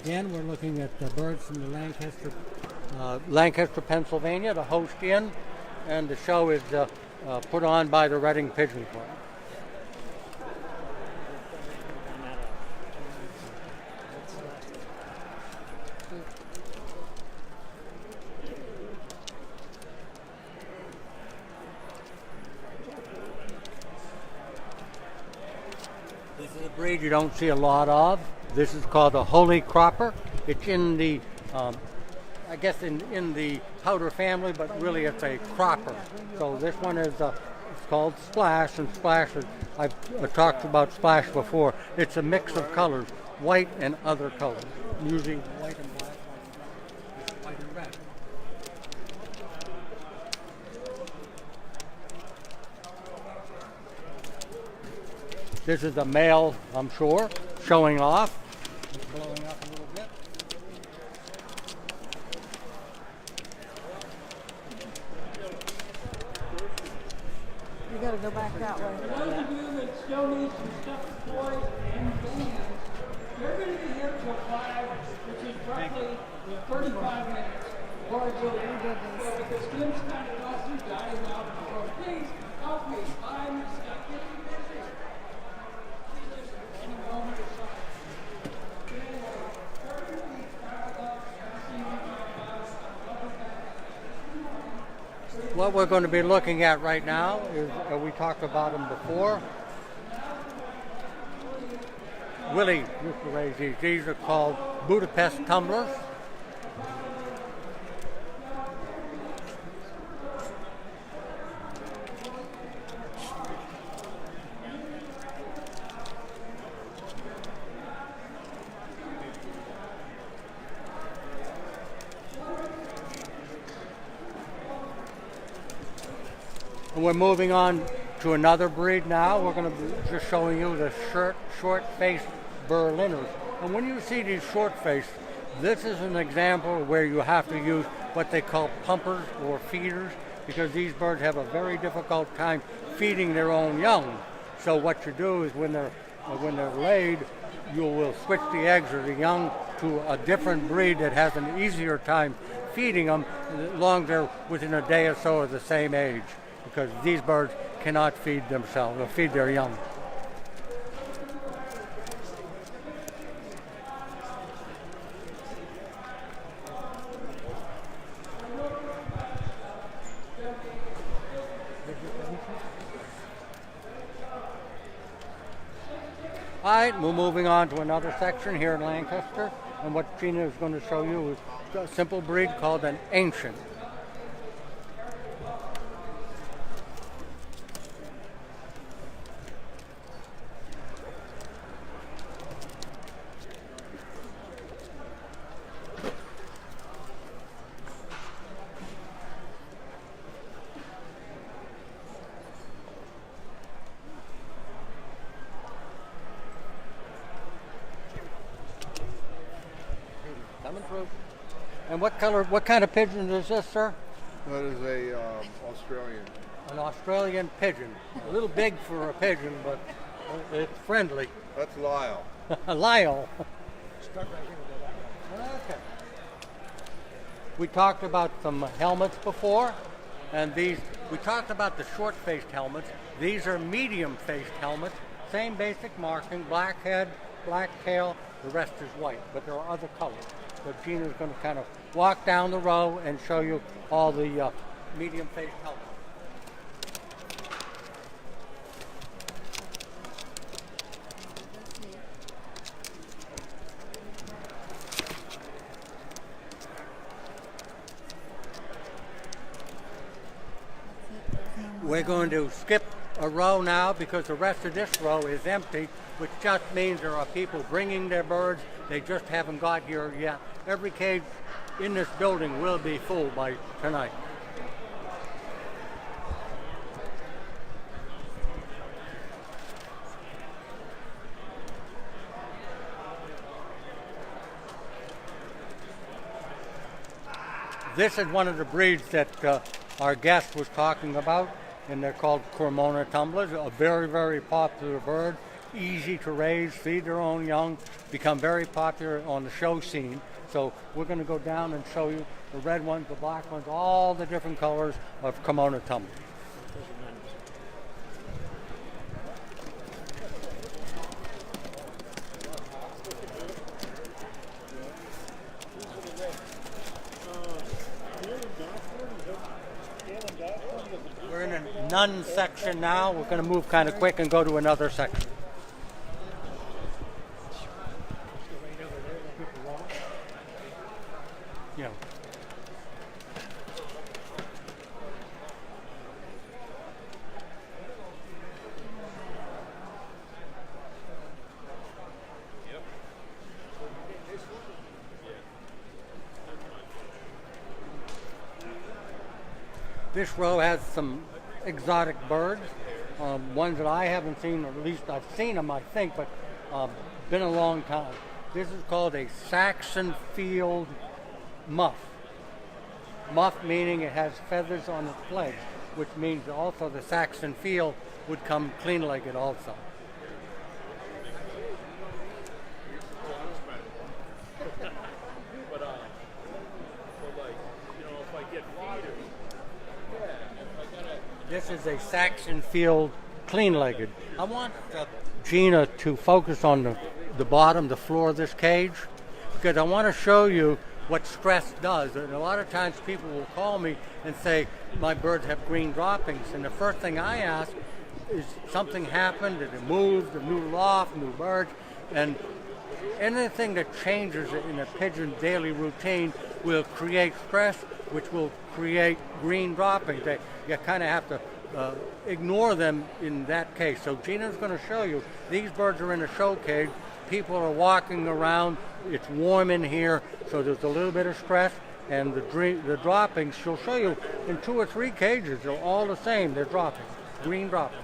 Again, we're looking at the birds from the Lancaster, Pennsylvania, the host inn, and the show is put on by the Reading Pigeon Club. This is a breed you don't see a lot of. This is called a holy cropper. It's in the, I guess in the powder family, but really it's a cropper. So this one is it's called Splash, and Splash is, I've talked about Splash before. It's a mix of colors, white and other colors, usually white and black, white and red. This is a male, I'm sure, showing off. It's blowing up a little bit. You gotta go back that way. For those of you that still need some stuffed toys and bands, you're going to be here till 5, which is roughly 35 minutes. Or so if the students kind of go through dying out, so please help me. I'm stuck getting busy. In a moment or so. What we're going to be looking at right now is, we talked about them before. Willie used to raise these. These are called Budapest tumblers. And we're moving on to another breed now. We're going to be just showing you the short-faced Berliners. And when you see these short-faced, this is an example where you have to use what they call pumpers or feeders, because these birds have a very difficult time feeding their own young. So what you do is when they're laid, you will switch the eggs or the young to a different breed that has an easier time feeding them, as long as they're within a day or so of the same age. Because these birds cannot feed themselves or feed their young. All right, we're moving on to another section here in Lancaster, and what Gina is going to show you is a simple breed called an ancient. Coming through. And what kind of pigeon is this, sir? That is a Australian. An Australian pigeon. A little big for a pigeon, but it's friendly. That's Lyle. Lyle. Okay. We talked about some helmets before, and we talked about the short-faced helmets. These are medium-faced helmets. Same basic marking, black head, black tail, the rest is white, but there are other colors. So Gina's going to kind of walk down the row and show you all the medium-faced helmets. We're going to skip a row now because the rest of this row is empty, which just means there are people bringing their birds. They just haven't got here yet. Every cage in this building will be full by tonight. This is one of the breeds that our guest was talking about, and they're called Cremona tumblers, a very, very popular bird. easy to raise, feed their own young, become very popular on the show scene. So we're going to go down and show you the red ones, the black ones, all the different colors of kimono tumble. We're in a nun section now. We're going to move kind of quick and go to another section. You know. This row has some exotic birds, ones that I haven't seen, or at least I've seen them, I think, but been a long time. This is called a Saxon field muff. Muff meaning it has feathers on its legs, which means also the Saxon field would come clean-legged also. This is a Saxon field clean-legged. I want Gina to focus on the bottom, the floor of this cage, because I want to show you what stress does. And a lot of times people will call me and say, my birds have green droppings. And the first thing I ask is, something happened, did it move, a new loft, new birds? And anything that changes in a pigeon's daily routine will create stress, which will create green droppings. You kind of have to ignore them in that case. So Gina's going to show you, these birds are in a show cage. People are walking around. It's warm in here, so there's a little bit of stress. And the droppings, she'll show you in 2 or 3 cages, they're all the same. They're dropping, green droppings.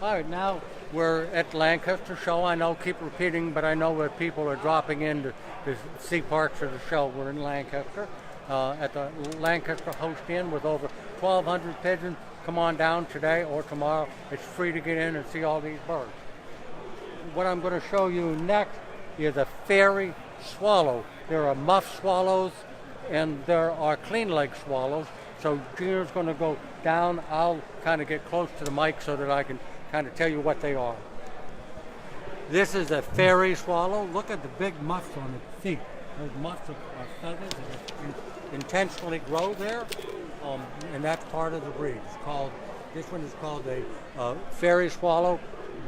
All right, now we're at Lancaster Show. I know, keep repeating, but I know that people are dropping in to see parts of the show. We're in Lancaster at the Lancaster Host Inn with over 1,200 pigeons. Come on down today or tomorrow. It's free to get in and see all these birds. What I'm going to show you next is a fairy swallow. There are muff swallows and there are clean leg swallows. So Gina's going to go down. I'll kind of get close to the mic so that I can kind of tell you what they are. This is a fairy swallow. Look at the big muffs on its feet. Those muffs are feathers that intentionally grow there, and that's part of the breed. This one is called a fairy swallow,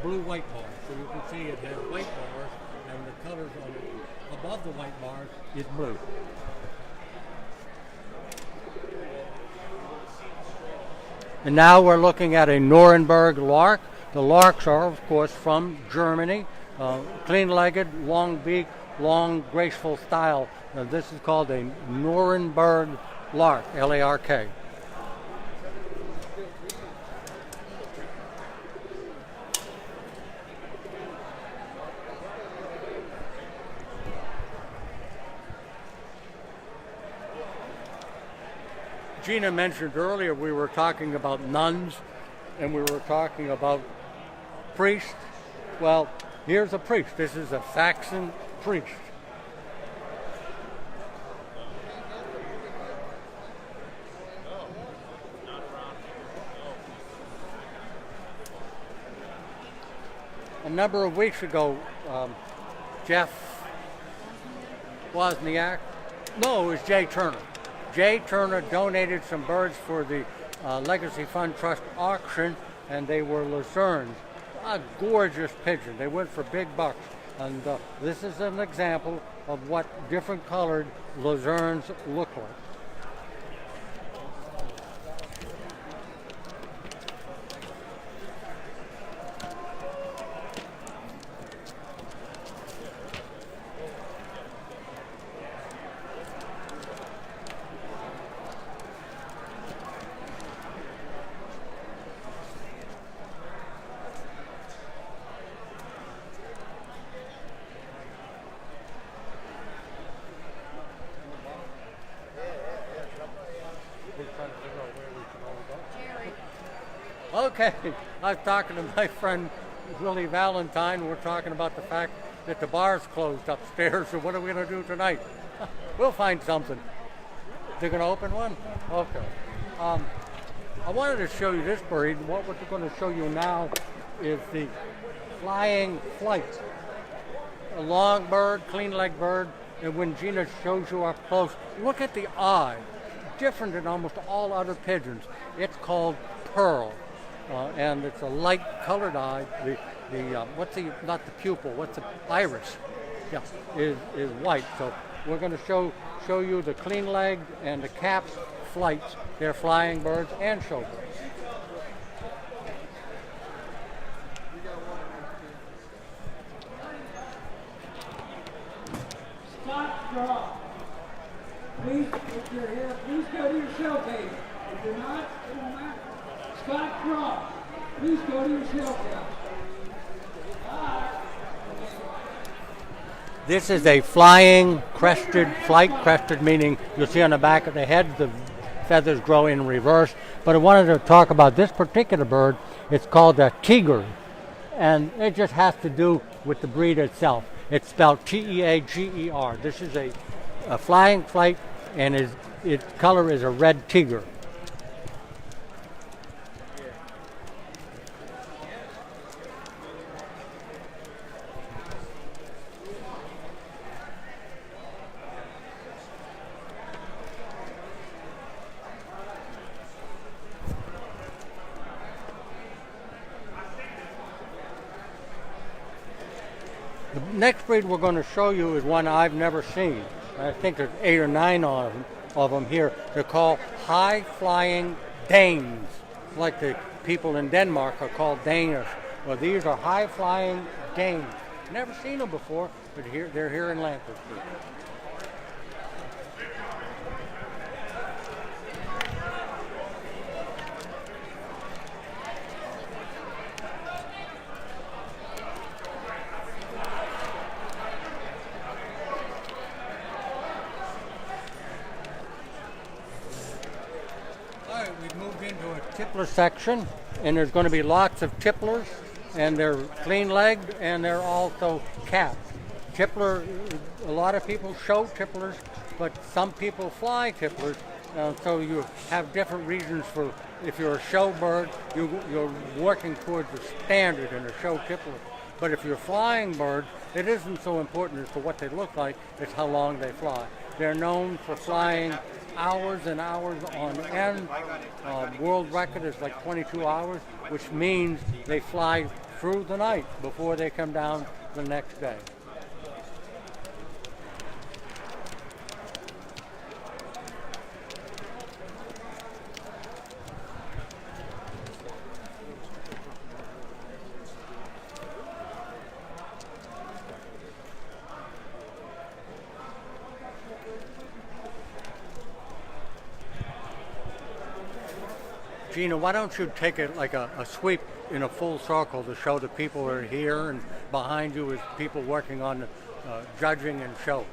blue-white bars. So you can see it has white bars, and the colors on it above the white bars is blue. And now we're looking at a Nuremberg lark. The larks are, of course, from Germany. Clean-legged, long beak, long, graceful style. This is called a Nuremberg lark, L-A-R-K. Gina mentioned earlier we were talking about nuns and we were talking about priests. Well, here's a priest. This is a Saxon priest. A number of weeks ago, Jeff Wozniak, no, it was Jay Turner. Jay Turner donated some birds for the Legacy Fund Trust auction, and they were lucerne. A gorgeous pigeon. They went for big bucks. And this is an example of what different colored lucernes look like. We're trying to figure out where we can all go. Jerry. Okay, I was talking to my friend Willie Valentine. We're talking about the fact that the bar's closed upstairs, so what are we going to do tonight? We'll find something. They're going to open one? Okay. I wanted to show you this bird. What we're going to show you now is the flying flight. A long bird, clean leg bird, and when Gina shows you up close, look at the eye. Different than almost all other pigeons. It's called pearl. And it's a light colored eye. What's the, not the pupil, what's the iris? Yeah, is white. So we're going to show you the clean leg and the capped flights. They're flying birds and showbirds. Stop, draw. Please, if you're here, please go to your shell cage. If you're not, it don't matter. Stop, draw. Please go to your shell cage. This is a flying crested flight, crested meaning you'll see on the back of the head the feathers grow in reverse. But I wanted to talk about this particular bird. It's called a tiger, and it just has to do with the breed itself. It's spelled T-E-A-G-E-R. This is a flying flight, and its color is a red tiger. The next breed we're going to show you is one I've never seen. I think there's 8 or 9 of them here. They're called high-flying Danes, like the people in Denmark are called Danish. Well, these are high-flying Danes. Never seen them before, but they're here in Lancaster. We've moved into a tippler section, and there's going to be lots of tipplers, and they're clean-legged, and they're also capped. Tippler, a lot of people show tipplers, but some people fly tipplers, so you have different reasons for, if you're a show bird, you're working towards the standard in a show tippler. But if you're a flying bird, it isn't so important as to what they look like, it's how long they fly. They're known for flying hours and hours on end. World record is like 22 hours, which means they fly through the night before they come down the next day. Gina, why don't you take it like a sweep in a full circle to show the people who are here, and behind you is people working on judging and show.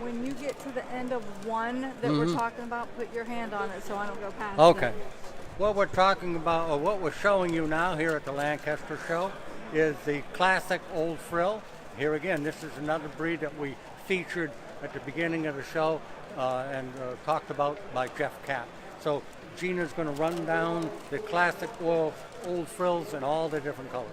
When you get to the end of one that we're talking about, put your hand on it so I don't go past Okay. it. What we're talking about, or what we're showing you now here at the Lancaster Show, is the classic old frill. Here again, this is another breed that we featured at the beginning of the show and talked about by Jeff Capp. So Gina's going to run down the classic old frills in all the different colors.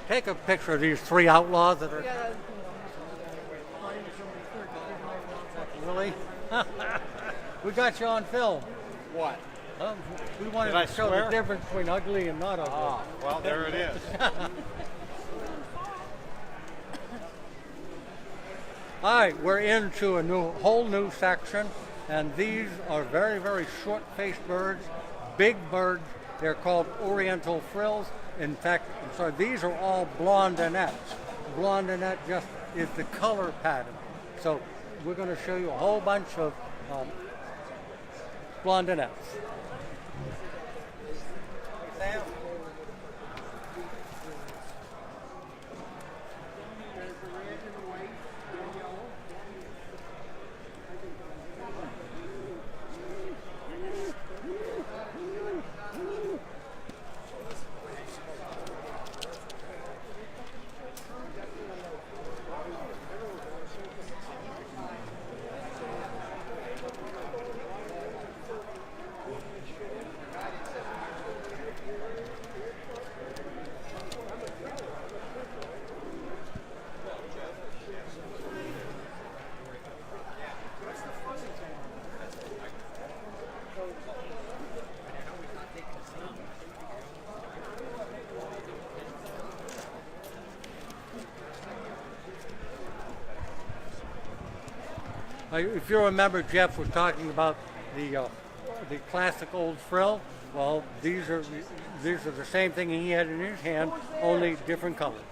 take a picture of these three outlaws that are. Really? We got you on film. What? We wanted Did I to show swear? the difference between ugly and not ugly. Ah, well, there it is. All right, we're into a whole new section, and these are very, very short-faced birds, big birds. They're called Oriental frills. In fact, I'm sorry, these are all blondinettes. Blondinette just is the color pattern. So we're going to show you a whole bunch of blondinettes. If you remember, Jeff was talking about the classic old frill. Well, these are the same thing he had in his hand, only different colors.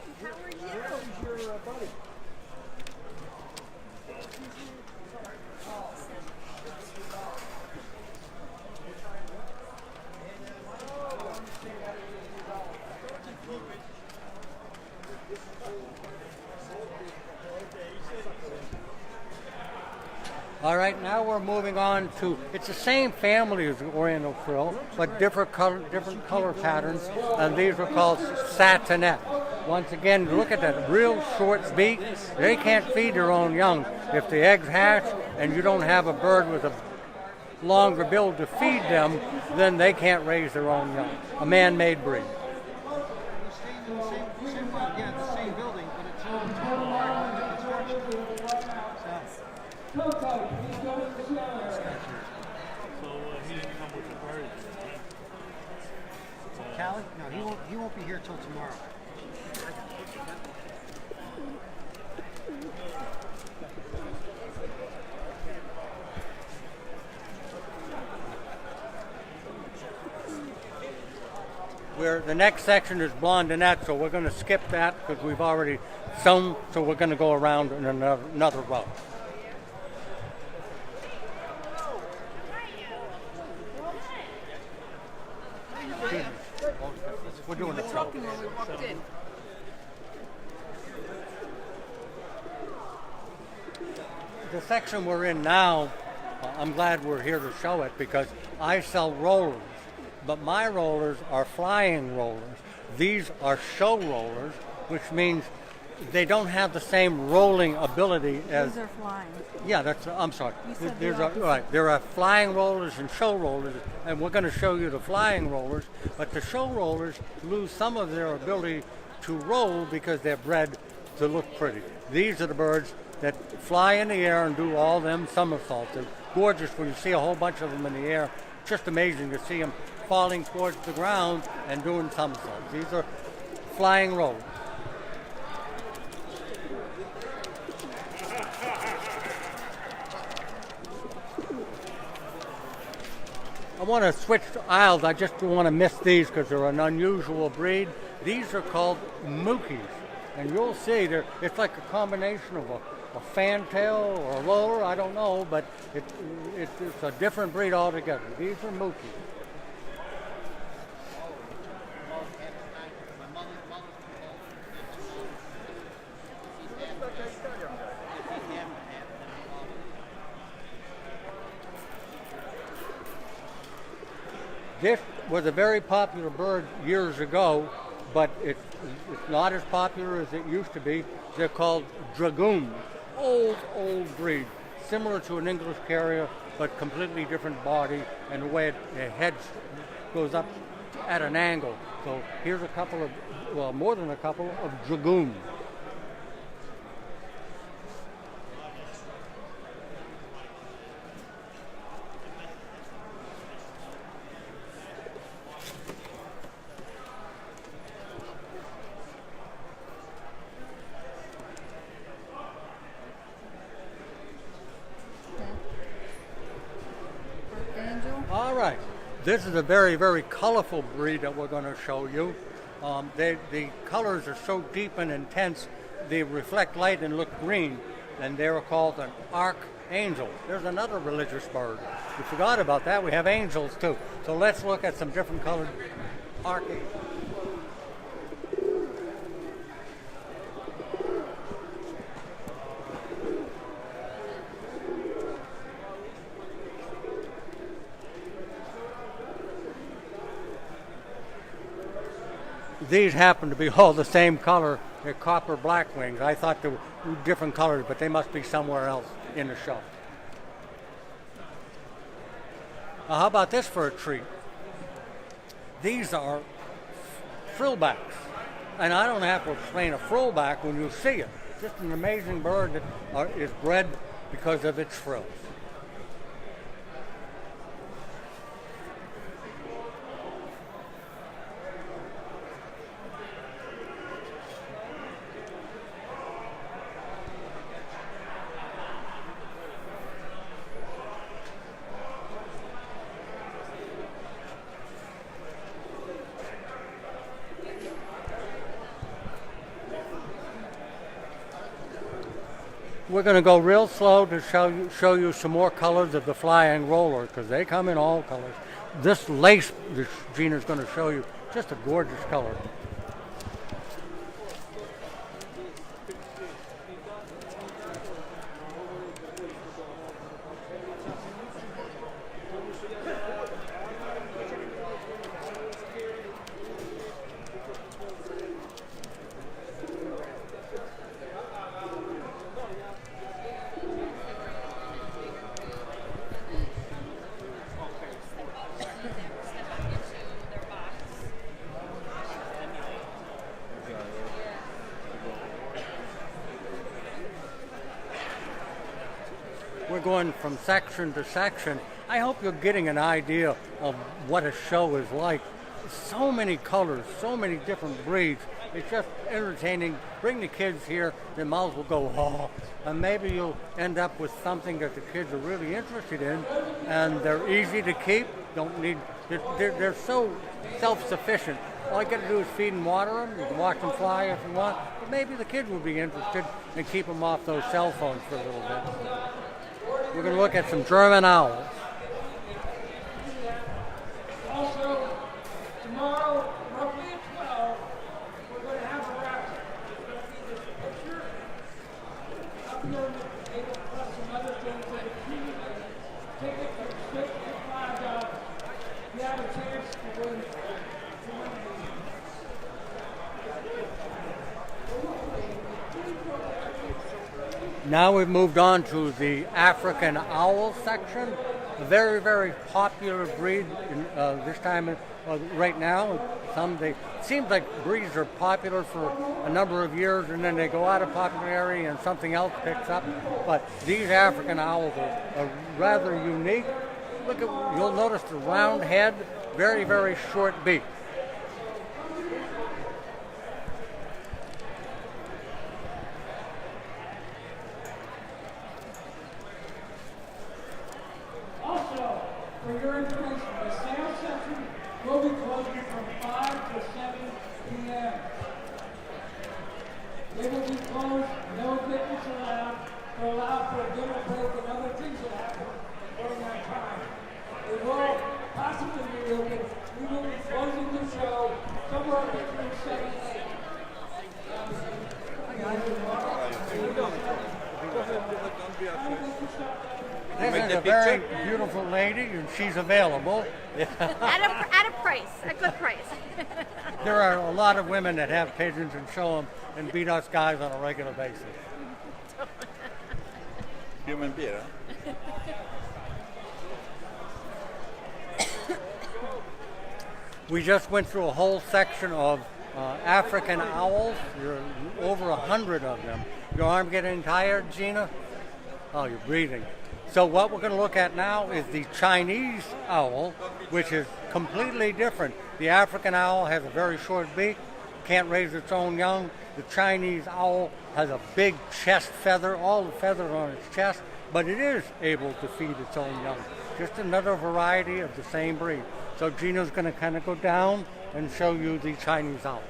All right, now we're moving on to, it's the same family as the Oriental frill, but different color patterns, and these are called satinette. Once again, look at that real short beak. They can't feed their own young. If the eggs hatch and you don't have a bird with a longer bill to feed them, then they can't raise their own young. A man-made breed. Callie? No, he won't be here till tomorrow. The next section is blondinette, so we're going to skip that because we've already sown, so we're going to go around in another row. We're doing it. Talking when we walked in. The section we're in now, I'm glad we're here to show it because I sell rollers, but my rollers are flying rollers. These are show rollers, which means they don't have the same rolling ability as. These are flying. Yeah, I'm sorry. You said There's the a, opposite. right. There are flying rollers and show rollers, and we're going to show you the flying rollers. But the show rollers lose some of their ability to roll because they're bred to look pretty. These are the birds that fly in the air and do all them somersaults. They're gorgeous when you see a whole bunch of them in the air. It's just amazing to see them falling towards the ground and doing somersaults. These are flying rollers. I want to switch to aisles. I just don't want to miss these because they're an unusual breed. These are called mookies. And you'll see, it's like a combination of a fantail or a roller, I don't know, but it's a different breed altogether. These are mookies. This was a very popular bird years ago, but it's not as popular as it used to be. They're called dragoons. Old breed. Similar to an English carrier, but completely different body, and the way the head goes up at an angle. So here's a couple of, well, more than a couple of dragoons. Angel. All right, this is a very, very colorful breed that we're going to show you. The colors are so deep and intense, they reflect light and look green, and they're called an archangel. There's another religious bird. We forgot about that. We have angels too. So let's look at some different colored archangels. These happen to be all the same color. They're copper black wings. I thought they were different colors, but they must be somewhere else in the show. How about this for a treat? These are frillbacks. And I don't have to explain a frillback when you see it. Just an amazing bird that is bred because of its frills. We're going to go real slow to show you some more colors of the flying roller because they come in all colors. This lace that Gina's going to show you, just a gorgeous color. We're going from section to section. I hope you're getting an idea of what a show is like. So many colors, so many different breeds. It's just entertaining. Bring the kids here, their mouths will go, oh, and maybe you'll end up with something that the kids are really interested in, and they're easy to keep. Don't need. They're so self-sufficient. All you got to do is feed and water them. You can watch them fly if you want, but maybe the kids will be interested and keep them off those cell phones for a little bit. We're going to look at some German owls. Also, tomorrow, roughly at 12, we're going to have a raffle. It's going to be this picture up here on the table, plus some other things that accumulate. Tickets are $6 to $5. You have a chance to win these. Now we've moved on to the African owl section, a very, very popular breed this time, right now. It seems like breeds are popular for a number of years and then they go out of popularity and something else picks up. But these African owls are rather unique. You'll notice the round head, very, very short beak. Also, for your information, the sales session will be closing from 5 to 7 p.m. They will be closed, no picnics allowed, to allow for a dinner break and other things that happen during that time. They will possibly be open. We will be closing the show somewhere between 7 and 8. This is a very beautiful lady, and she's available. At a price, a good price. There are a lot of women that have pigeons and show them and beat us guys on a regular basis. Human beer, We just went through a whole section of African owls. There are over 100 of them. Your arm getting tired, Gina? Oh, you're breathing. So what we're going to look at now is the Chinese owl, which is completely different. The African owl has a very short beak, can't raise its own young. The Chinese owl has a big chest feather, all the feathers on its chest, but it is able to feed its own young. Just another variety of the same breed. So Gina's going to kind of go down and show you the Chinese owl.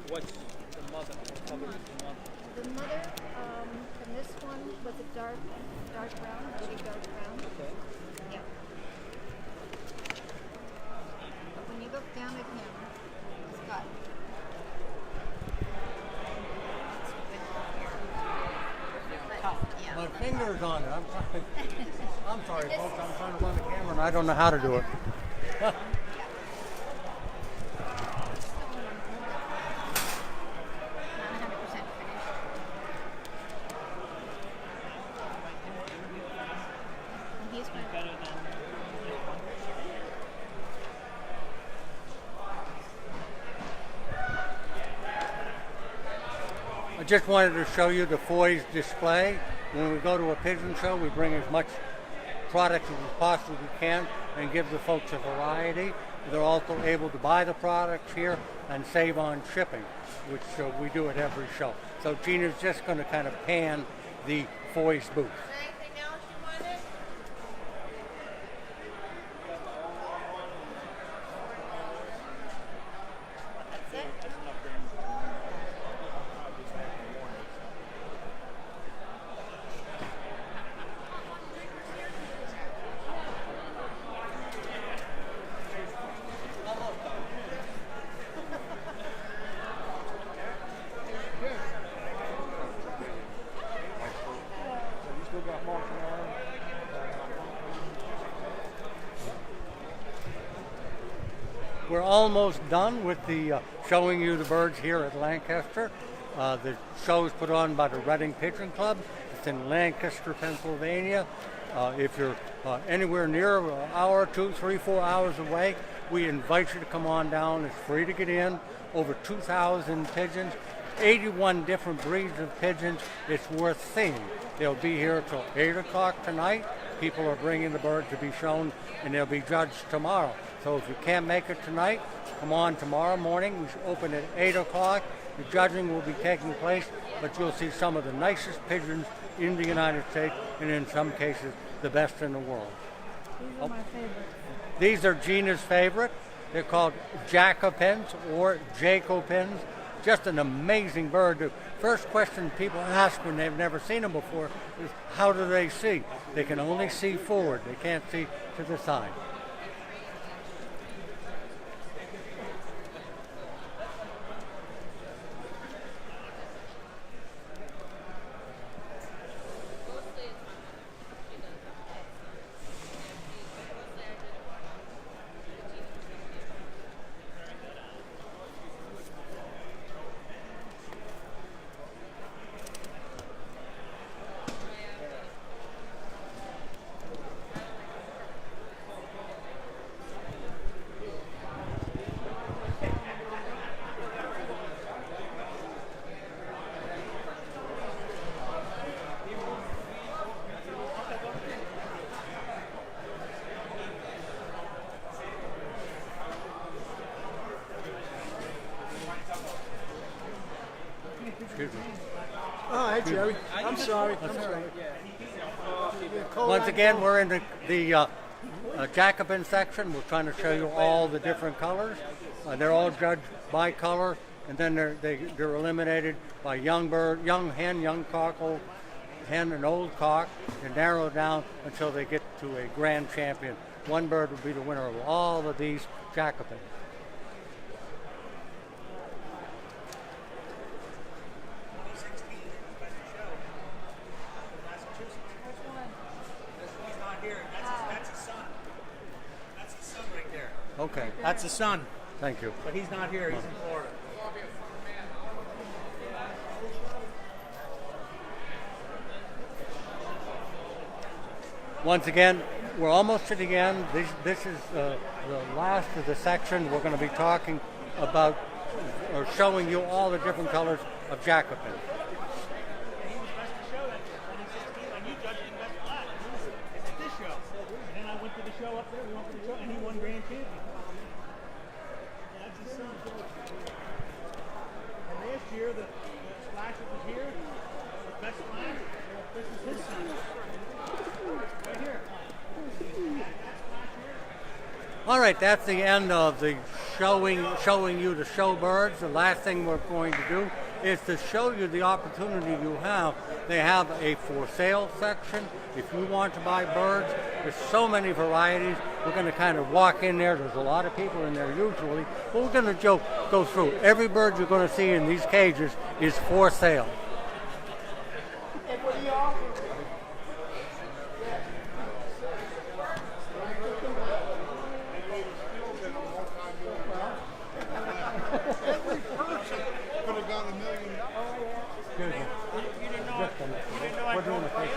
What's the mother? What color is the mother? The mother from this one was a dark brown, very dark brown. Okay. Yeah. But when you look down at him, he's got. Yeah. My finger's on it. I'm sorry, folks. I'm trying to run the camera and I don't know how to do it. I just wanted to show you the Foy's display. When we go to a pigeon show, we bring as much product as we possibly can and give the folks a variety. They're also able to buy the products here and save on shipping, which we do at every show. So Gina's just going to kind of pan the Foy's booth. Anything else you wanted? That's it? We're almost done with the showing you the birds here at Lancaster. The show is put on by the Reading Pigeon Club. It's in Lancaster, Pennsylvania. If you're anywhere near an hour, 2, 3, 4 hours away, we invite you to come on down. It's free to get in. Over 2,000 pigeons, 81 different breeds of pigeons. It's worth seeing. They'll be here till 8 o'clock tonight. People are bringing the birds to be shown, and they'll be judged tomorrow. So if you can't make it tonight, come on tomorrow morning. We should open at 8 o'clock. The judging will be taking place, but you'll see some of the nicest pigeons in the United States, and in some cases, the best in the world. These are my favorites. These are Gina's favorite. They're called Jacobins or Jacobins. Just an amazing bird. The first question people ask when they've never seen them before is, how do they see? They can only see forward. They can't see to the side. Excuse me. Oh, hi, Jerry. I'm sorry. Once again, we're in the Jacobin section. We're trying to show you all the different colors. They're all judged by color, and then they're eliminated by young bird, young hen, young cock, old hen, and old cock, and narrow down until they get to a grand champion. One bird will be the winner of all of these Jacobins. Okay, That's the son, thank you. but he's not here. He's in Florida. Once again, we're almost to the end. This is the last of the section. We're going to be talking about or showing you all the different colors of Jacobin. He was best of show that 2016, and you judged him best black. It's at this show. And then I went to the show up there. We went to the show, and he won grand champion. Yeah, that's his son. And last year, the Splash that was here, the best Splash. This is his son. Right here. All right, that's the end of the showing you the show birds. The last thing we're going to do is to show you the opportunity you have. They have a for sale section. If you want to buy birds, there's so many varieties. We're going to kind of walk in there. There's a lot of people in there usually. But we're going to go through. Every bird you're going to see in these cages is for sale. Could have gone $1 million. Excuse me. Just a minute. We're doing a Facebook page.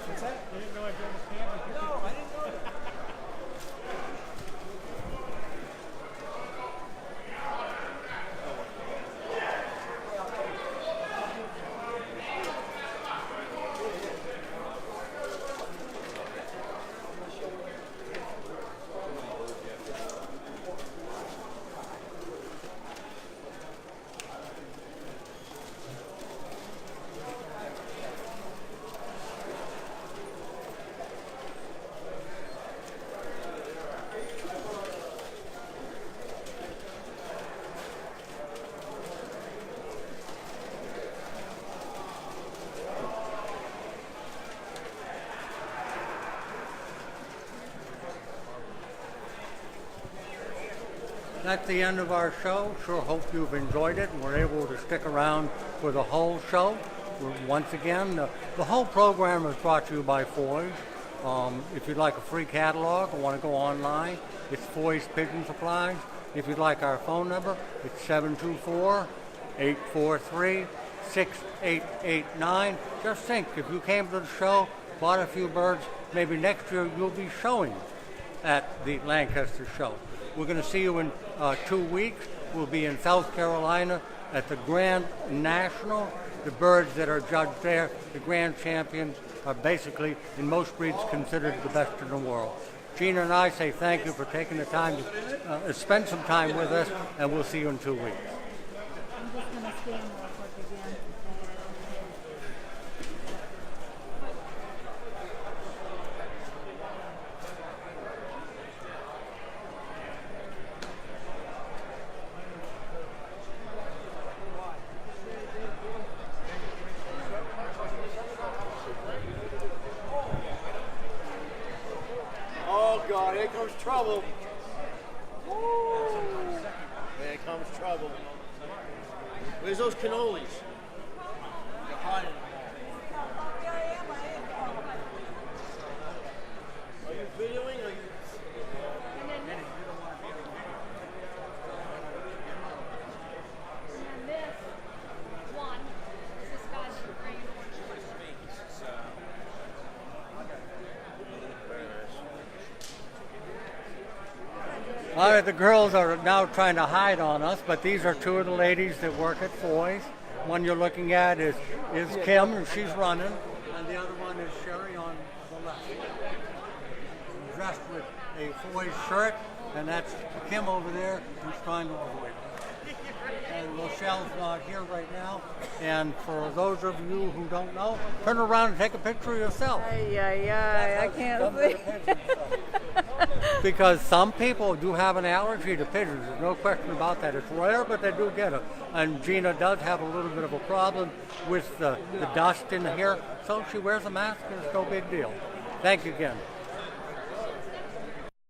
What's that? You didn't know I drove a camera? No, I didn't know that. That's the end of our show. Sure hope you've enjoyed it and were able to stick around for the whole show. Once again, the whole program is brought to you by Foy's. If you'd like a free catalog or want to go online, it's Foy's Pigeon Supplies. If you'd like our phone number, it's 724-843-6889. Just think, if you came to the show, bought a few birds, maybe next year you'll be showing at the Lancaster show. We're going to see you in 2 weeks. We'll be in South Carolina at the Grand National. The birds that are judged there, the grand champions, are basically, in most breeds, considered the best in the world. Gina and I say thank you for taking the time to spend some time with us, and we'll see you in 2 weeks. I'm just going to stand real quick again. Oh God, here comes trouble. Here comes trouble. Where's those cannolis? They're hiding. Are you videoing or you? And then this one is this guy's green orange. All right, the girls are now trying to hide on us, but these are two of the ladies that work at Foy's. One you're looking at is Kim, and she's running, and the other one is Sherry on the left. Dressed with a Foy's shirt, and that's Kim over there who's trying to avoid it. And Rochelle's not here right now. And for those of you who don't know, turn around and take a picture of yourself. I can't see. Because some people do have an allergy to pigeons. There's no question about that. It's rare, but they do get it. And Gina does have a little bit of a problem with the dust in here, so she wears a mask and it's no big deal. Thank you again.